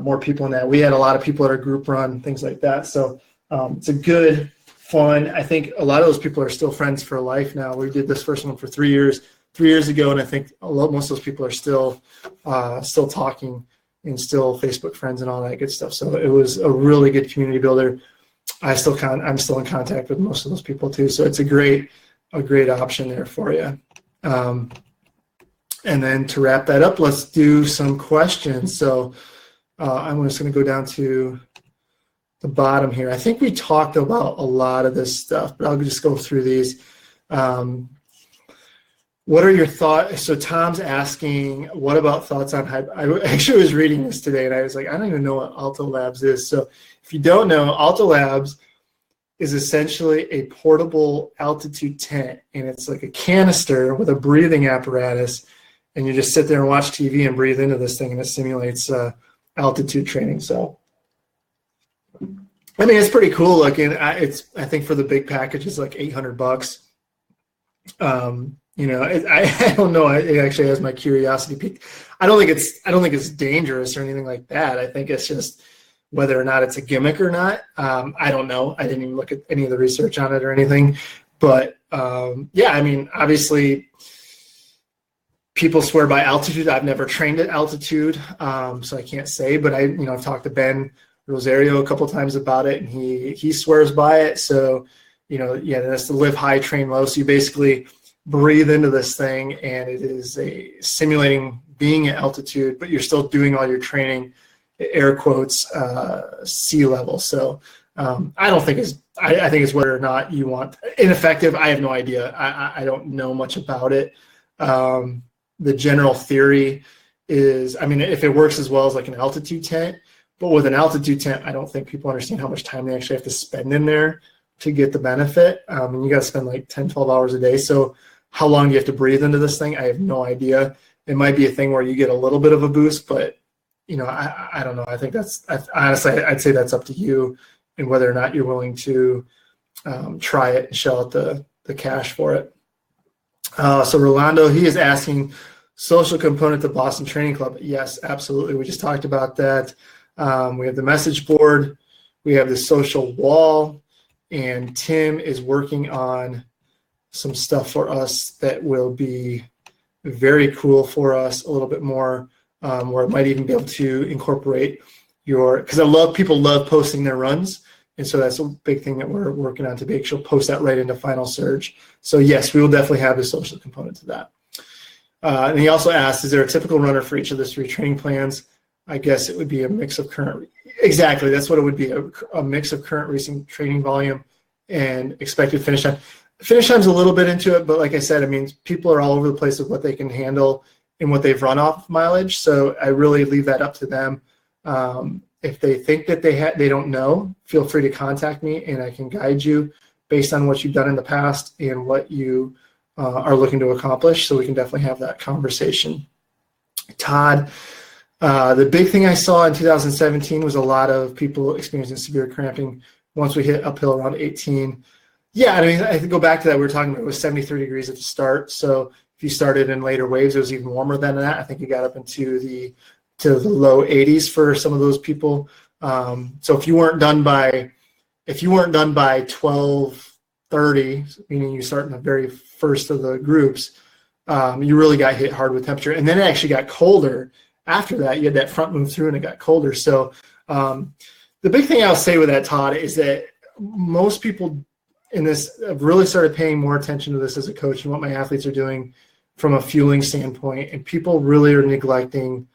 more people in that, we had a lot of people at our group run, things like that. So it's a good fun. I think a lot of those people are still friends for life now. We did this first one for 3 years, 3 years ago, and I think most of those people are still talking and still Facebook friends and all that good stuff. So it was a really good community builder. I'm still in contact with most of those people too. So it's a great option there for you. And then to wrap that up, let's do some questions. So I'm just going to go down to the bottom here. I think we talked about a lot of this stuff, but I'll just go through these. What are your thoughts? So Tom's asking, what about thoughts on I actually was reading this today, and I was like, I don't even know what Alto Labs is. So if you don't know, Alto Labs is essentially a portable altitude tent, and it's like a canister with a breathing apparatus, and you just sit there and watch TV and breathe into this thing, and it simulates altitude training. So I mean, it's pretty cool looking. I think for the big package, it's like $800. You know, I don't know. It actually has my curiosity peaked. I don't think it's dangerous or anything like that. I think it's just whether or not it's a gimmick or not. I don't know. I didn't even look at any of the research on it or anything. But yeah, I mean, obviously, people swear by altitude. I've never trained at altitude, so I can't say. But I've talked to Ben Rosario a couple times about it, and he swears by it. So, yeah, that's to live high, train low. So you basically breathe into this thing, and it is simulating being at altitude, but you're still doing all your training, air quotes, sea level. So I don't think I think it's whether or not you want ineffective. I have no idea. I don't know much about it. The general theory is, I mean, if it works as well as like an altitude tent, but with an altitude tent, I don't think people understand how much time they actually have to spend in there to get the benefit. And you got to spend like 10, 12 hours a day. So how long do you have to breathe into this thing? I have no idea. It might be a thing where you get a little bit of a boost, but I don't know. I think honestly, I'd say that's up to you and whether or not you're willing to try it and shell out the cash for it. So Rolando, he is asking, social component to Boston Training Club. Yes, absolutely. We just talked about that. We have the message board. We have the social wall. And Tim is working on some stuff for us that will be very cool for us, a little bit more, where it might even be able to incorporate because people love posting their runs. And so that's a big thing that we're working on to make sure post that right into Final Surge. So yes, we will definitely have a social component to that. And he also asked, is there a typical runner for each of the 3 training plans? I guess it would be a mix of current. Exactly, that's what it would be, a mix of current recent training volume and expected finish time. Finish time's a little bit into it, but like I said, I mean, people are all over the place with what they can handle and what they've run off mileage. So I really leave that up to them. If they think that they don't know, feel free to contact me and I can guide you based on what you've done in the past and what you are looking to accomplish. So we can definitely have that conversation. Todd, the big thing I saw in 2017 was a lot of people experiencing severe cramping once we hit uphill around 18. Yeah, I mean, I go back to that. We were talking about it was 73 degrees at the start. So if you started in later waves, it was even warmer than that. I think you got up into the low 80s for some of those people. So if you weren't done by 12:30, meaning you start in the very first of the groups, you really got hit hard with temperature. And then it actually got colder after that. You had that front move through and it got colder. So the big thing I'll say with that, Todd, is that most people in this have really started paying more attention to this as a coach and what my athletes are doing from a fueling standpoint. And people really are neglecting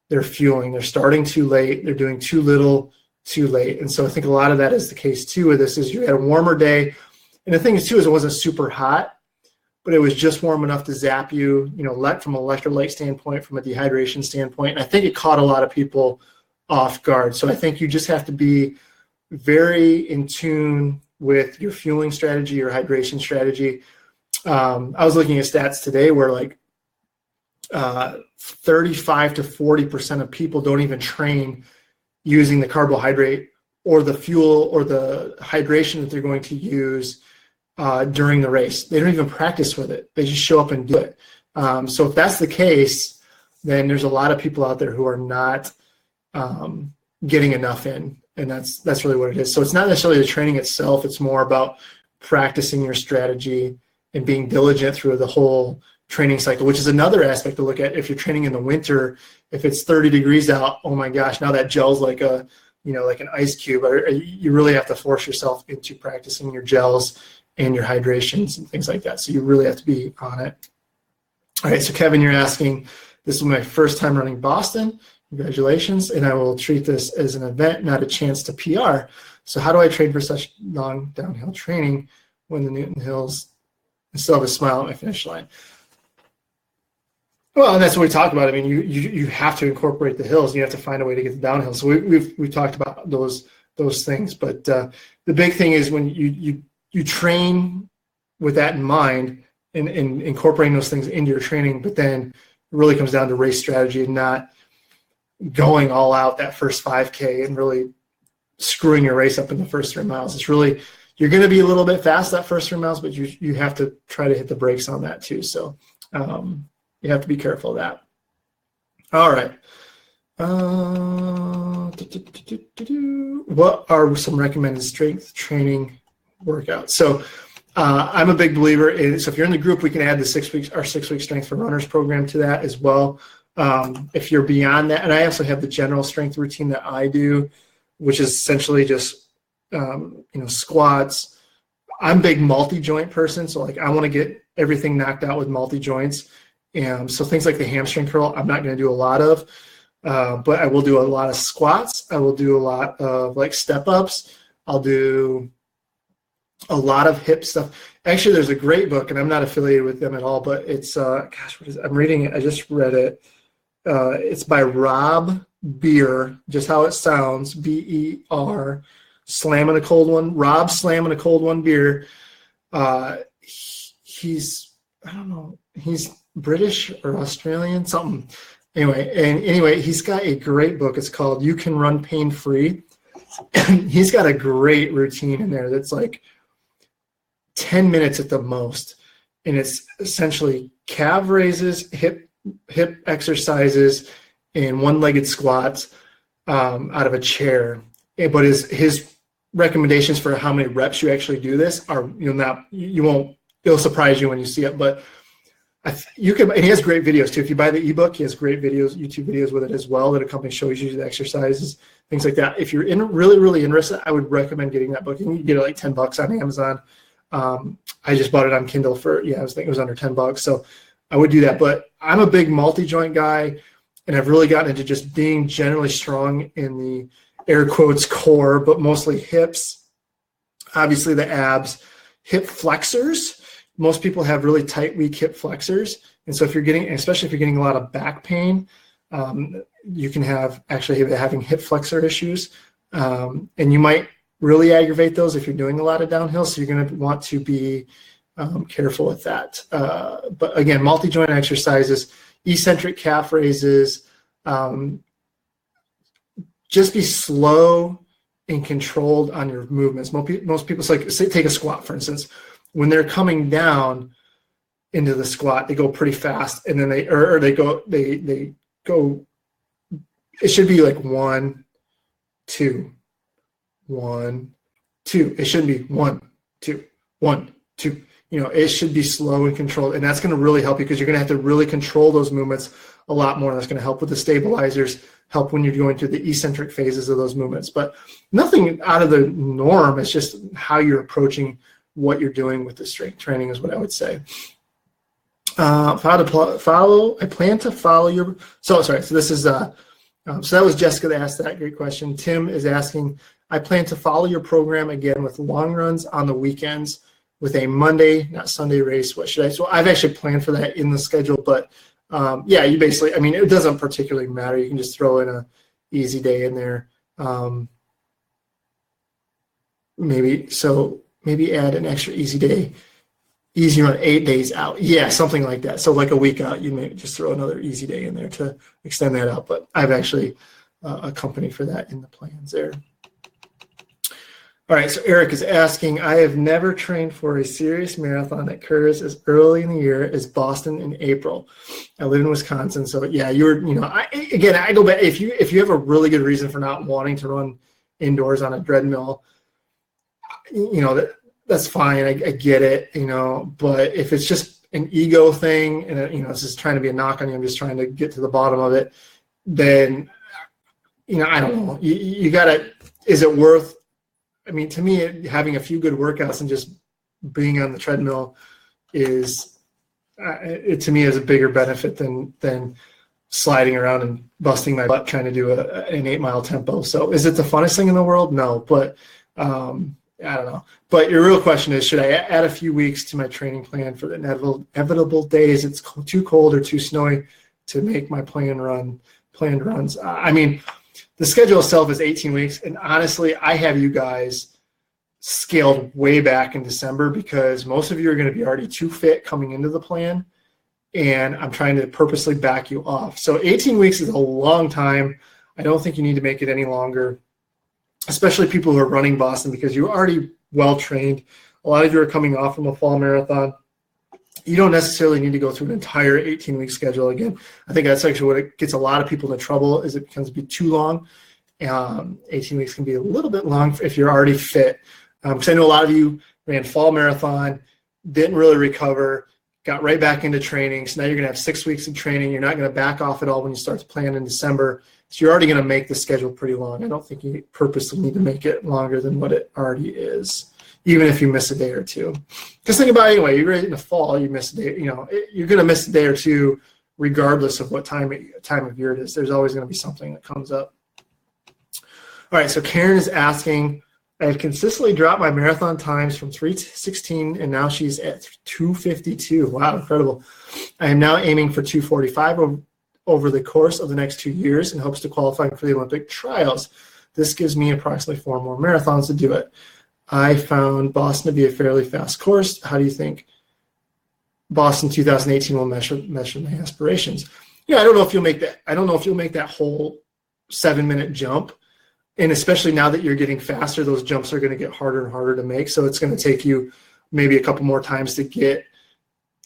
their fueling. They're starting too late. They're doing too little, too late. And so I think a lot of that is the case too with this is you had a warmer day. And the thing is too is it wasn't super hot, but it was just warm enough to zap you, from an electrolyte standpoint, from a dehydration standpoint. And I think it caught a lot of people off guard. So I think you just have to be very in tune with your fueling strategy, your hydration strategy. I was looking at stats today where 35 to 40% of people don't even train using the carbohydrate or the fuel or the hydration that they're going to use during the race. They don't even practice with it. They just show up and do it. So if that's the case, then there's a lot of people out there who are not getting enough in. And that's really what it is. So it's not necessarily the training itself. It's more about practicing your strategy and being diligent through the whole training cycle, which is another aspect to look at. If you're training in the winter, if it's 30 degrees out, oh my gosh, now that gel's like a, like an ice cube. Or you really have to force yourself into practicing your gels and your hydrations and things like that. So you really have to be on it. All right, so Kevin, you're asking, this is my first time running Boston. Congratulations, and I will treat this as an event, not a chance to PR. So how do I train for such long downhill training when the Newton Hills still have a smile at my finish line? Well, and that's what we talked about. I mean, you have to incorporate the hills. And you have to find a way to get the downhill. So we've talked about those things. But the big thing is when you train with that in mind and incorporating those things into your training. But then it really comes down to race strategy and not going all out that first 5K and really screwing your race up in the first 3 miles. It's really, you're going to be a little bit fast that first 3 miles, but you have to try to hit the brakes on that too. So you have to be careful of that. All right. What are some recommended strength training workouts? So I'm a big believer in, so if you're in the group, we can add the our 6 week strength for runners program to that as well. If you're beyond that, and I also have the general strength routine that I do, which is essentially just, squats. I'm a big multi-joint person. So like I want to get everything knocked out with multi-joints. So things like the hamstring curl, I'm not going to do a lot of, but I will do a lot of squats. I will do a lot of like step ups. I'll do a lot of hip stuff. Actually, there's a great book, and I'm not affiliated with them at all, but it's, what is it? I'm reading it. I just read it. It's by Rob Beer, just how it sounds, B-E-R, slamming a cold one. Rob slamming a cold one beer. He's, I don't know, he's British or Australian, something. Anyway, he's got a great book. It's called You Can Run Pain Free. He's got a great routine in there that's like 10 minutes at the most. And it's essentially calf raises, hip exercises, and one-legged squats out of a chair. But his recommendations for how many reps you actually do this are, it'll surprise you when you see it. But you can, and he has great videos too. If you buy the ebook, he has great videos, YouTube videos with it as well, that a company shows you the exercises, things like that. If you're really interested, I would recommend getting that book. And you can get it like $10 on Amazon. I just bought it on Kindle for, I think it was under $10. So I would do that. But I'm a big multi-joint guy, and I've really gotten into just being generally strong in the air quotes core, but mostly hips, obviously the abs, hip flexors. Most people have really tight, weak hip flexors. And so if you're getting, especially if you're getting a lot of back pain, you can having hip flexor issues. And you might really aggravate those if you're doing a lot of downhill. So you're going to want to be careful with that. But again, multi-joint exercises, eccentric calf raises, just be slow and controlled on your movements. Most people, say take a squat, for instance. When they're coming down into the squat, they go pretty fast, and then they go, it should be like 1, 2, 1, 2. It shouldn't be 1, 2, 1, 2. It should be slow and controlled, and that's going to really help you because you're going to have to really control those movements a lot more. That's going to help with the stabilizers, help when you're going through the eccentric phases of those movements. But nothing out of the norm. It's just how you're approaching what you're doing with the strength training is what I would say. I plan to follow your, so this is, so that was Jessica that asked that great question. Tim is asking, I plan to follow your program again with long runs on the weekends with a Monday, not Sunday race. What should I, so I've actually planned for that in the schedule, but you basically, it doesn't particularly matter. You can just throw in a easy day in there. Maybe add an extra easy day, easy run 8 days out. Yeah, something like that. So like a week out, you may just throw another easy day in there to extend that out. But I've actually a company for that in the plans there. All right, so Eric is asking, I have never trained for a serious marathon that occurs as early in the year as Boston in April. I live in Wisconsin, so yeah, I go back. If you have a really good reason for not wanting to run indoors on a treadmill, that's fine. I get it, but if it's just an ego thing and, this is trying to be a knock on you, I'm just trying to get to the bottom of it, then, I don't know. You gotta, is it worth, to me, having a few good workouts and just being on the treadmill is, to me, is a bigger benefit than sliding around and busting my butt trying to do an 8-mile tempo. So is it the funnest thing in the world? No, but I don't know. But your real question is, should I add a few weeks to my training plan for the inevitable days it's too cold or too snowy to make my planned runs? The schedule itself is 18 weeks, and honestly, I have you guys scaled way back in December because most of you are going to be already too fit coming into the plan, and I'm trying to purposely back you off. So 18 weeks is a long time. I don't think you need to make it any longer, especially people who are running Boston, because you're already well-trained. A lot of you are coming off from a fall marathon. You don't necessarily need to go through an entire 18-week schedule again. I think that's actually what it gets a lot of people into trouble, is it becomes to be too long. 18 weeks can be a little bit long if you're already fit. Because I know a lot of you ran fall marathon, didn't really recover, got right back into training. So now you're going to have 6 weeks of training. You're not going to back off at all when you start to plan in December. So you're already going to make the schedule pretty long. I don't think you purposely need to make it longer than what it already is, even if you miss a day or two. Because think about it anyway, you're in the fall, you miss a day, you're going to miss a day or two regardless of what time of year it is. There's always going to be something that comes up. All right, so Karen is asking, I have consistently dropped my marathon times from 3:16, and now she's at 2:52. Wow, incredible. I am now aiming for 2:45 over the course of the next 2 years in hopes to qualify for the Olympic trials. This gives me approximately 4 more marathons to do it. I found Boston to be a fairly fast course. How do you think Boston 2018 will measure my aspirations? Yeah, I don't know if you'll make that. I don't know if you'll make that whole 7-minute jump. And especially now that you're getting faster, those jumps are going to get harder and harder to make. So it's going to take you maybe a couple more times to get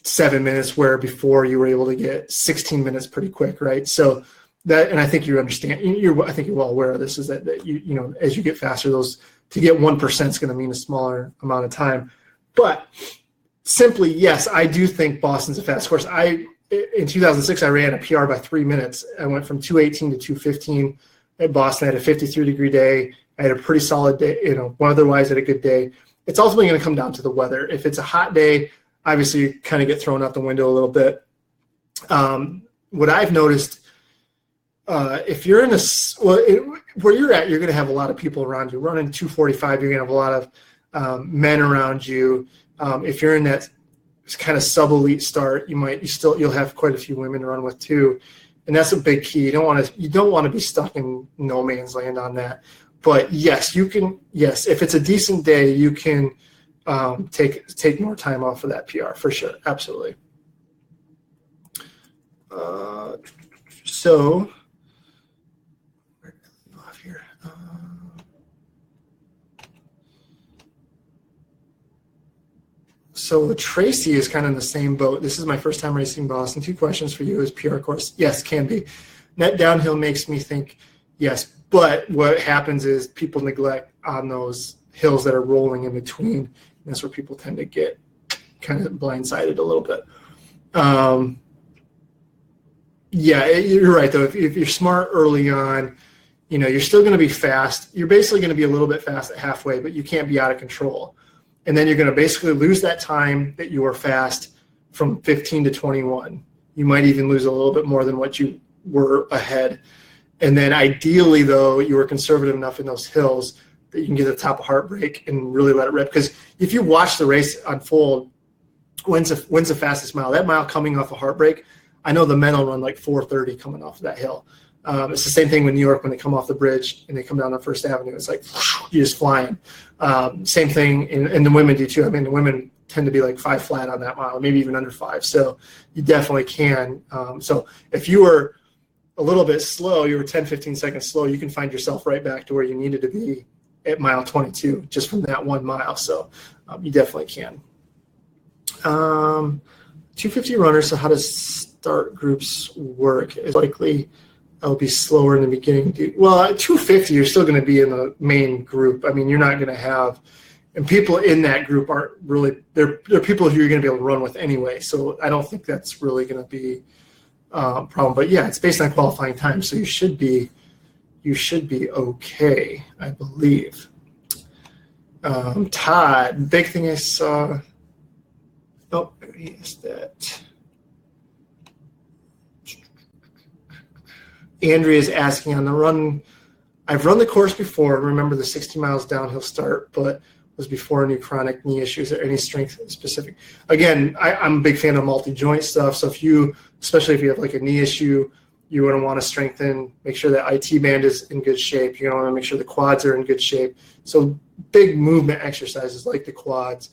7 minutes, where before you were able to get 16 minutes pretty quick, right? So that, and I think you understand, I think you're well aware of this, is that you as you get faster, those to get 1% is going to mean a smaller amount of time. But simply, yes, I do think Boston's a fast course. In 2006, I ran a PR by 3 minutes. I went from 2:18 to 2:15 at Boston. I had a 53-degree day. I had a pretty solid day, otherwise had a good day. It's ultimately going to come down to the weather. If it's a hot day, obviously you kind of get thrown out the window a little bit. What I've noticed, if you're in where you're at, you're going to have a lot of people around you. Running 2:45, you're going to have a lot of men around you. If you're in that kind of sub-elite start, you'll have quite a few women to run with too, and that's a big key. You don't want to be stuck in no man's land on that. But yes, you can. Yes, if it's a decent day, you can take more time off of that PR for sure. Absolutely. So. So Tracy is kind of in the same boat. This is my first time racing Boston. 2 questions for you. Is PR course? Yes, can be. Net downhill makes me think yes. But what happens is people neglect on those hills that are rolling in between. And that's where people tend to get kind of blindsided a little bit. Yeah, you're right, though. If you're smart early on, you're still going to be fast. You're basically going to be a little bit fast at halfway, but you can't be out of control. And then you're going to basically lose that time that you were fast from 15 to 21. You might even lose a little bit more than what you were ahead. And then ideally, though, you were conservative enough in those hills that you can get to the top of heartbreak and really let it rip. Because if you watch the race unfold, when's the fastest mile? That mile coming off a heartbreak, I know the men will run like 4:30 coming off of that hill. It's the same thing with New York when they come off the bridge and they come down on First Avenue. It's like you're just flying. Same thing, and the women do too. The women tend to be like 5 flat on that mile, maybe even under 5. So you definitely can. So if you were a little bit slow, you were 10, 15 seconds slow, you can find yourself right back to where you needed to be at mile 22 just from that 1 mile. So you definitely can. 250 runners. So how does start groups work? Is likely I'll be slower in the beginning. Well, at 250, you're still going to be in the main group. I mean, you're not going to have, and people in that group aren't really, they're people who you're going to be able to run with anyway. So I don't think that's really going to be a problem. But yeah, it's based on qualifying time, so you should be okay, I believe. Todd, big thing I saw. Oh, is that. Andrea is asking on the run. I've run the course before. Remember the 60 miles downhill start, but was before any chronic knee issues or any strength specific. Again, I'm a big fan of multi-joint stuff. So if you, especially if you have like a knee issue, you're going to want to strengthen, make sure that IT band is in good shape. You're going to want to make sure the quads are in good shape. So big movement exercises like the quads,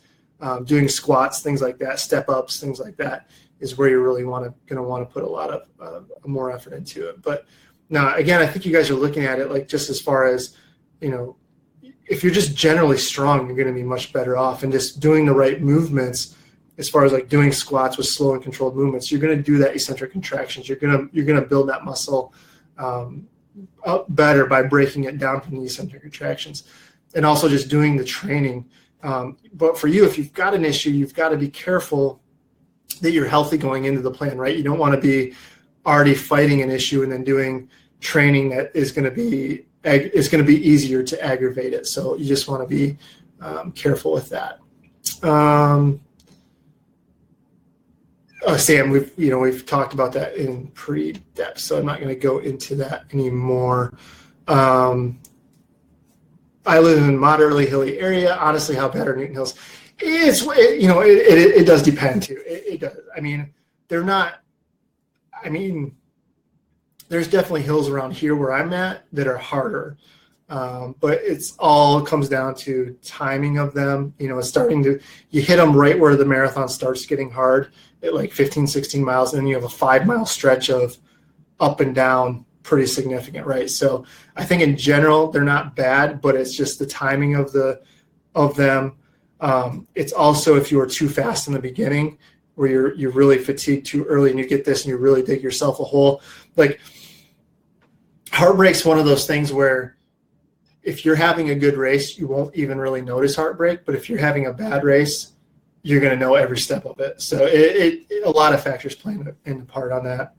doing squats, things like that, step ups, things like that is where you're really going to want to put a lot of more effort into it. But now, again, I think you guys are looking at it like just as far as, if you're just generally strong, you're going to be much better off. And just doing the right movements, as far as like doing squats with slow and controlled movements, you're going to do that eccentric contractions. You're going to build that muscle up better by breaking it down from the eccentric contractions, and also just doing the training. But for you, if you've got an issue, you've got to be careful that you're healthy going into the plan, right? You don't want to be already fighting an issue and then doing training that is going to be easier to aggravate it. So you just want to be careful with that. Sam, we've talked about that in pretty depth, so I'm not going to go into that anymore. I live in a moderately hilly area. Honestly, how bad are Newton Hills? It does depend too. It does. I mean, they're not. I mean, there's definitely hills around here where I'm at that are harder, but it's all comes down to timing of them. You hit them right where the marathon starts getting hard at like 15, 16 miles, and then you have a 5-mile stretch of up and down, pretty significant, right? So I think in general they're not bad, but it's just the timing of them. It's also if you are too fast in the beginning, where you're really fatigued too early, and you get this and you really dig yourself a hole. Like heartbreak's one of those things where if you're having a good race, you won't even really notice heartbreak, but if you're having a bad race, you're going to know every step of it. So a lot of factors play in part on that.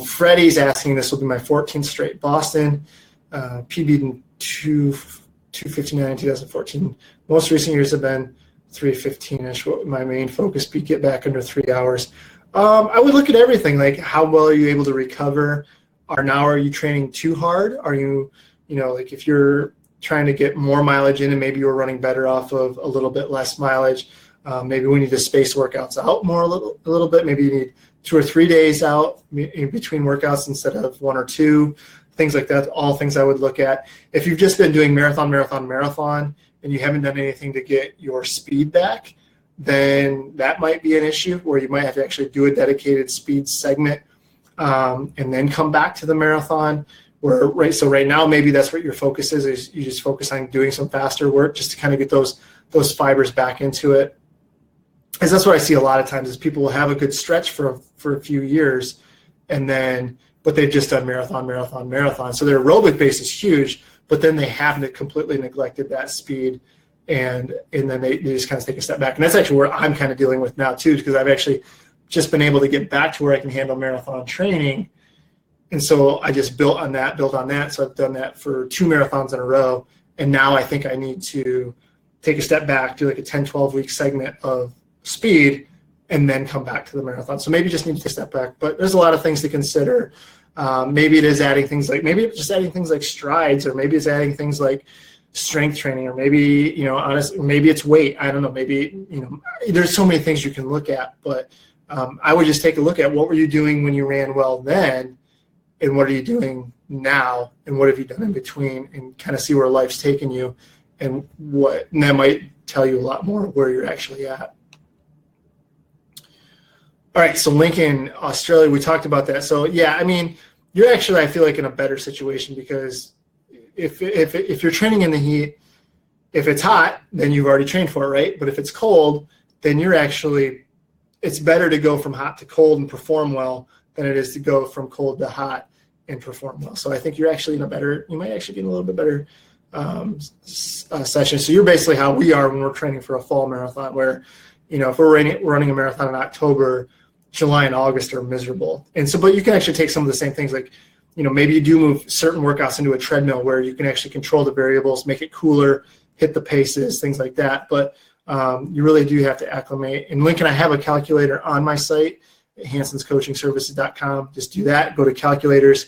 Freddie's asking, this will be my 14th straight Boston, PB in 2:59 in 2014. Most recent years have been 3:15-ish. What would my main focus be? Get back under 3 hours. I would look at everything, like how well are you able to recover? Are you training too hard? Are you, like if you're trying to get more mileage in and maybe you're running better off of a little bit less mileage, maybe we need to space workouts out more a little bit. Maybe you need 2 or 3 days out in between workouts instead of 1 or 2, things like that. All things I would look at. If you've just been doing marathon, and you haven't done anything to get your speed back, then that might be an issue where you might have to actually do a dedicated speed segment and then come back to the marathon. So right now, maybe that's what your focus is you just focus on doing some faster work just to kind of get those fibers back into it. Because that's what I see a lot of times is people will have a good stretch for a few years, but they've just done marathon. So their aerobic base is huge, but then they haven't completely neglected that speed, and then they just kind of take a step back. And that's actually where I'm kind of dealing with now too, because I've actually just been able to get back to where I can handle marathon training. And so I just built on that. So I've done that for 2 marathons in a row. And now I think I need to take a step back, do like a 10, 12-week segment of speed, and then come back to the marathon. So maybe just need to take a step back. But there's a lot of things to consider. Maybe it is adding things like, maybe it's just adding things like strides, or maybe it's adding things like strength training, or maybe, honestly, maybe it's weight. I don't know. Maybe, there's so many things you can look at. But I would just take a look at what were you doing when you ran well then, and what are you doing now, and what have you done in between, and kind of see where life's taken you, and that might tell you a lot more where you're actually at. All right, so Lincoln, Australia, we talked about that. So yeah, I mean, you're actually, I feel like, in a better situation, because if you're training in the heat, if it's hot, then you've already trained for it, right? But if it's cold, then it's better to go from hot to cold and perform well than it is to go from cold to hot and perform well. So I think you're actually you might actually be in a little bit better session. So you're basically how we are when we're training for a fall marathon, where, if we're running a marathon in October, July and August are miserable. And so, but you can actually take some of the same things, like, maybe you do move certain workouts into a treadmill where you can actually control the variables, make it cooler, hit the paces, things like that. But you really do have to acclimate. And Lincoln, I have a calculator on my site at hansonscoachingservices.com. Just do that, go to calculators,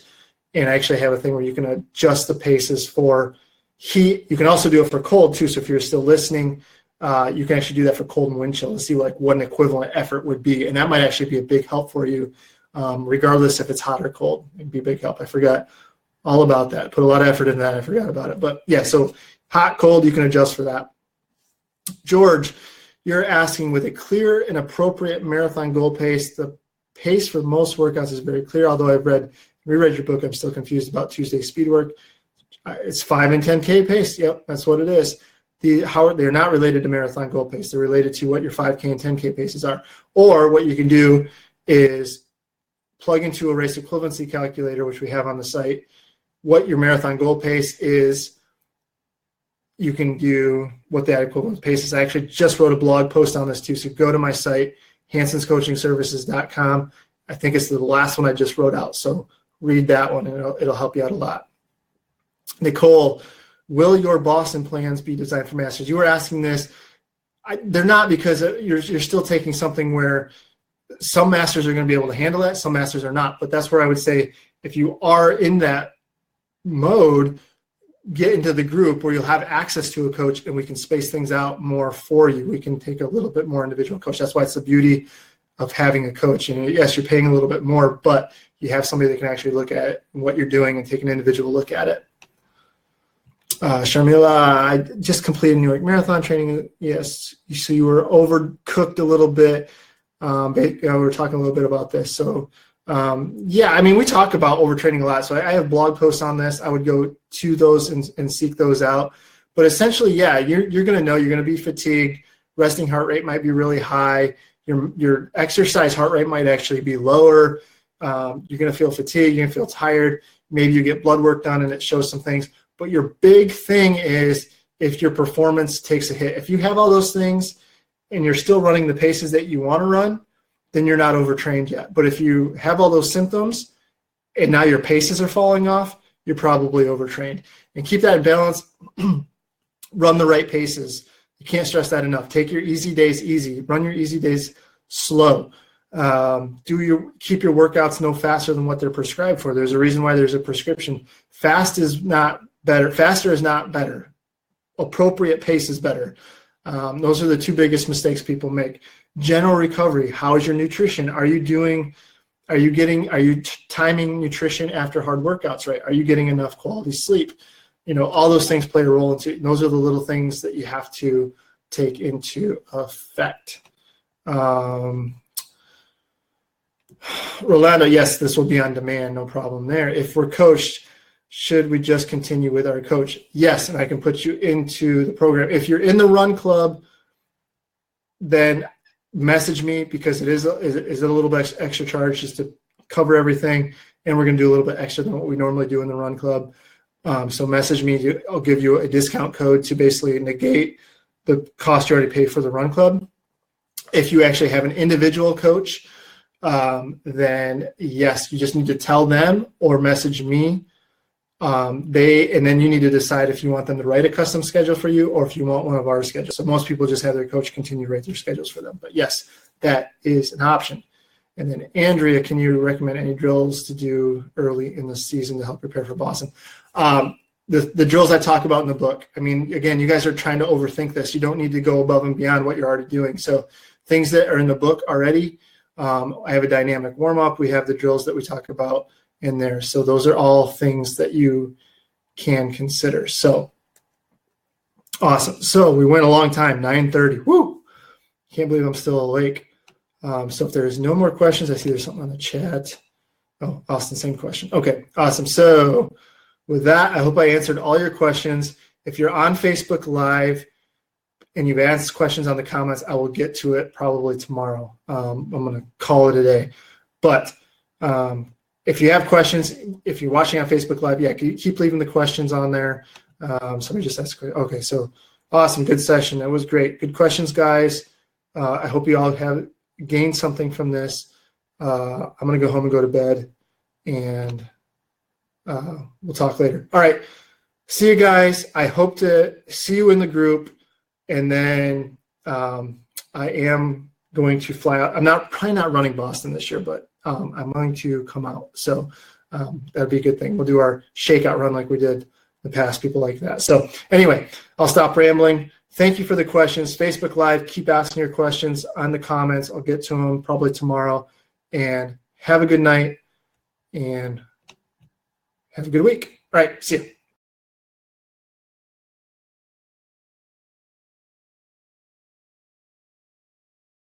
and I actually have a thing where you can adjust the paces for heat. You can also do it for cold too. So if you're still listening, you can actually do that for cold and wind chill to see what an equivalent effort would be. And that might actually be a big help for you, regardless if it's hot or cold. It'd be a big help. I forgot all about that. Put a lot of effort in that. I forgot about it. But yeah, so hot, cold, you can adjust for that. George, you're asking, with a clear and appropriate marathon goal pace, the pace for most workouts is very clear. Although I've reread your book, I'm still confused about Tuesday speed work. It's 5 and 10K pace. Yep, that's what it is. They're not related to marathon goal pace. They're related to what your 5K and 10K paces are. Or what you can do is plug into a race equivalency calculator, which we have on the site, what your marathon goal pace is. You can do what that equivalent pace is. I actually just wrote a blog post on this too. So go to my site, hansonscoachingservices.com. I think it's the last one I just wrote out. So read that one, and it'll help you out a lot. Nicole, will your Boston plans be designed for masters? You were asking this. They're not, because you're still taking something where some masters are going to be able to handle that, some masters are not. But that's where I would say, if you are in that mode, get into the group where you'll have access to a coach, and we can space things out more for you. We can take a little bit more individual coach. That's why it's the beauty of having a coach. And yes, you're paying a little bit more, but you have somebody that can actually look at it and what you're doing and take an individual look at it. Sharmila, I just completed New York Marathon training. Yes, so you were overcooked a little bit. We were talking a little bit about this. So, yeah, I mean, we talk about overtraining a lot. So I have blog posts on this. I would go to those and seek those out. But essentially, yeah, you're going to know you're going to be fatigued. Resting heart rate might be really high. Your exercise heart rate might actually be lower. You're going to feel fatigued. You're going to feel tired. Maybe you get blood work done and it shows some things. But your big thing is if your performance takes a hit. If you have all those things and you're still running the paces that you want to run, then you're not overtrained yet. But if you have all those symptoms and now your paces are falling off, you're probably overtrained. And keep that in balance. Run the right paces. You can't stress that enough. Take your easy days easy. Run your easy days slow. Keep your workouts no faster than what they're prescribed for. There's a reason why there's a prescription. Fast is not better. Faster is not better. Appropriate pace is better. Those are the two biggest mistakes people make. General recovery. How is your nutrition? Are you timing nutrition after hard workouts, right? Are you getting enough quality sleep? All those things play a role into it. And those are the little things that you have to take into effect. Rolando, yes, this will be on demand. No problem there. If we're coached, should we just continue with our coach? Yes, and I can put you into the program. If you're in the run club, then message me, because it is a little bit extra charge just to cover everything, and we're going to do a little bit extra than what we normally do in the run club. So message me. I'll give you a discount code to basically negate the cost you already paid for the run club. If you actually have an individual coach, then yes, you just need to tell them or message me. And then you need to decide if you want them to write a custom schedule for you or if you want one of our schedules. So most people just have their coach continue to write their schedules for them. But yes, that is an option. And then Andrea, can you recommend any drills to do early in the season to help prepare for Boston? The drills I talk about in the book. I mean, again, you guys are trying to overthink this. You don't need to go above and beyond what you're already doing. So things that are in the book already, I have a dynamic warm-up. We have the drills that we talk about in there. So those are all things that you can consider. So awesome. So we went a long time, 9:30. Woo! Can't believe I'm still awake. So if there's no more questions, I see there's something on the chat. Oh, Austin, same question. Okay, awesome. So with that, I hope I answered all your questions. If you're on Facebook Live and you've asked questions on the comments, I will get to it probably tomorrow. I'm going to call it a day. But if you have questions, if you're watching on Facebook Live, yeah, keep leaving the questions on there. Somebody just asked. Okay, so awesome, good session. That was great. Good questions, guys. I hope you all have gained something from this. I'm gonna go home and go to bed, and we'll talk later. All right, see you guys. I hope to see you in the group, and then I am going to fly out. I'm probably not running Boston this year, but I'm going to come out. So that'd be a good thing. We'll do our shakeout run like we did the past, people like that. So anyway, I'll stop rambling. Thank you for the questions. Facebook Live, keep asking your questions on the comments. I'll get to them probably tomorrow. And have a good night and have a good week. All right, see you.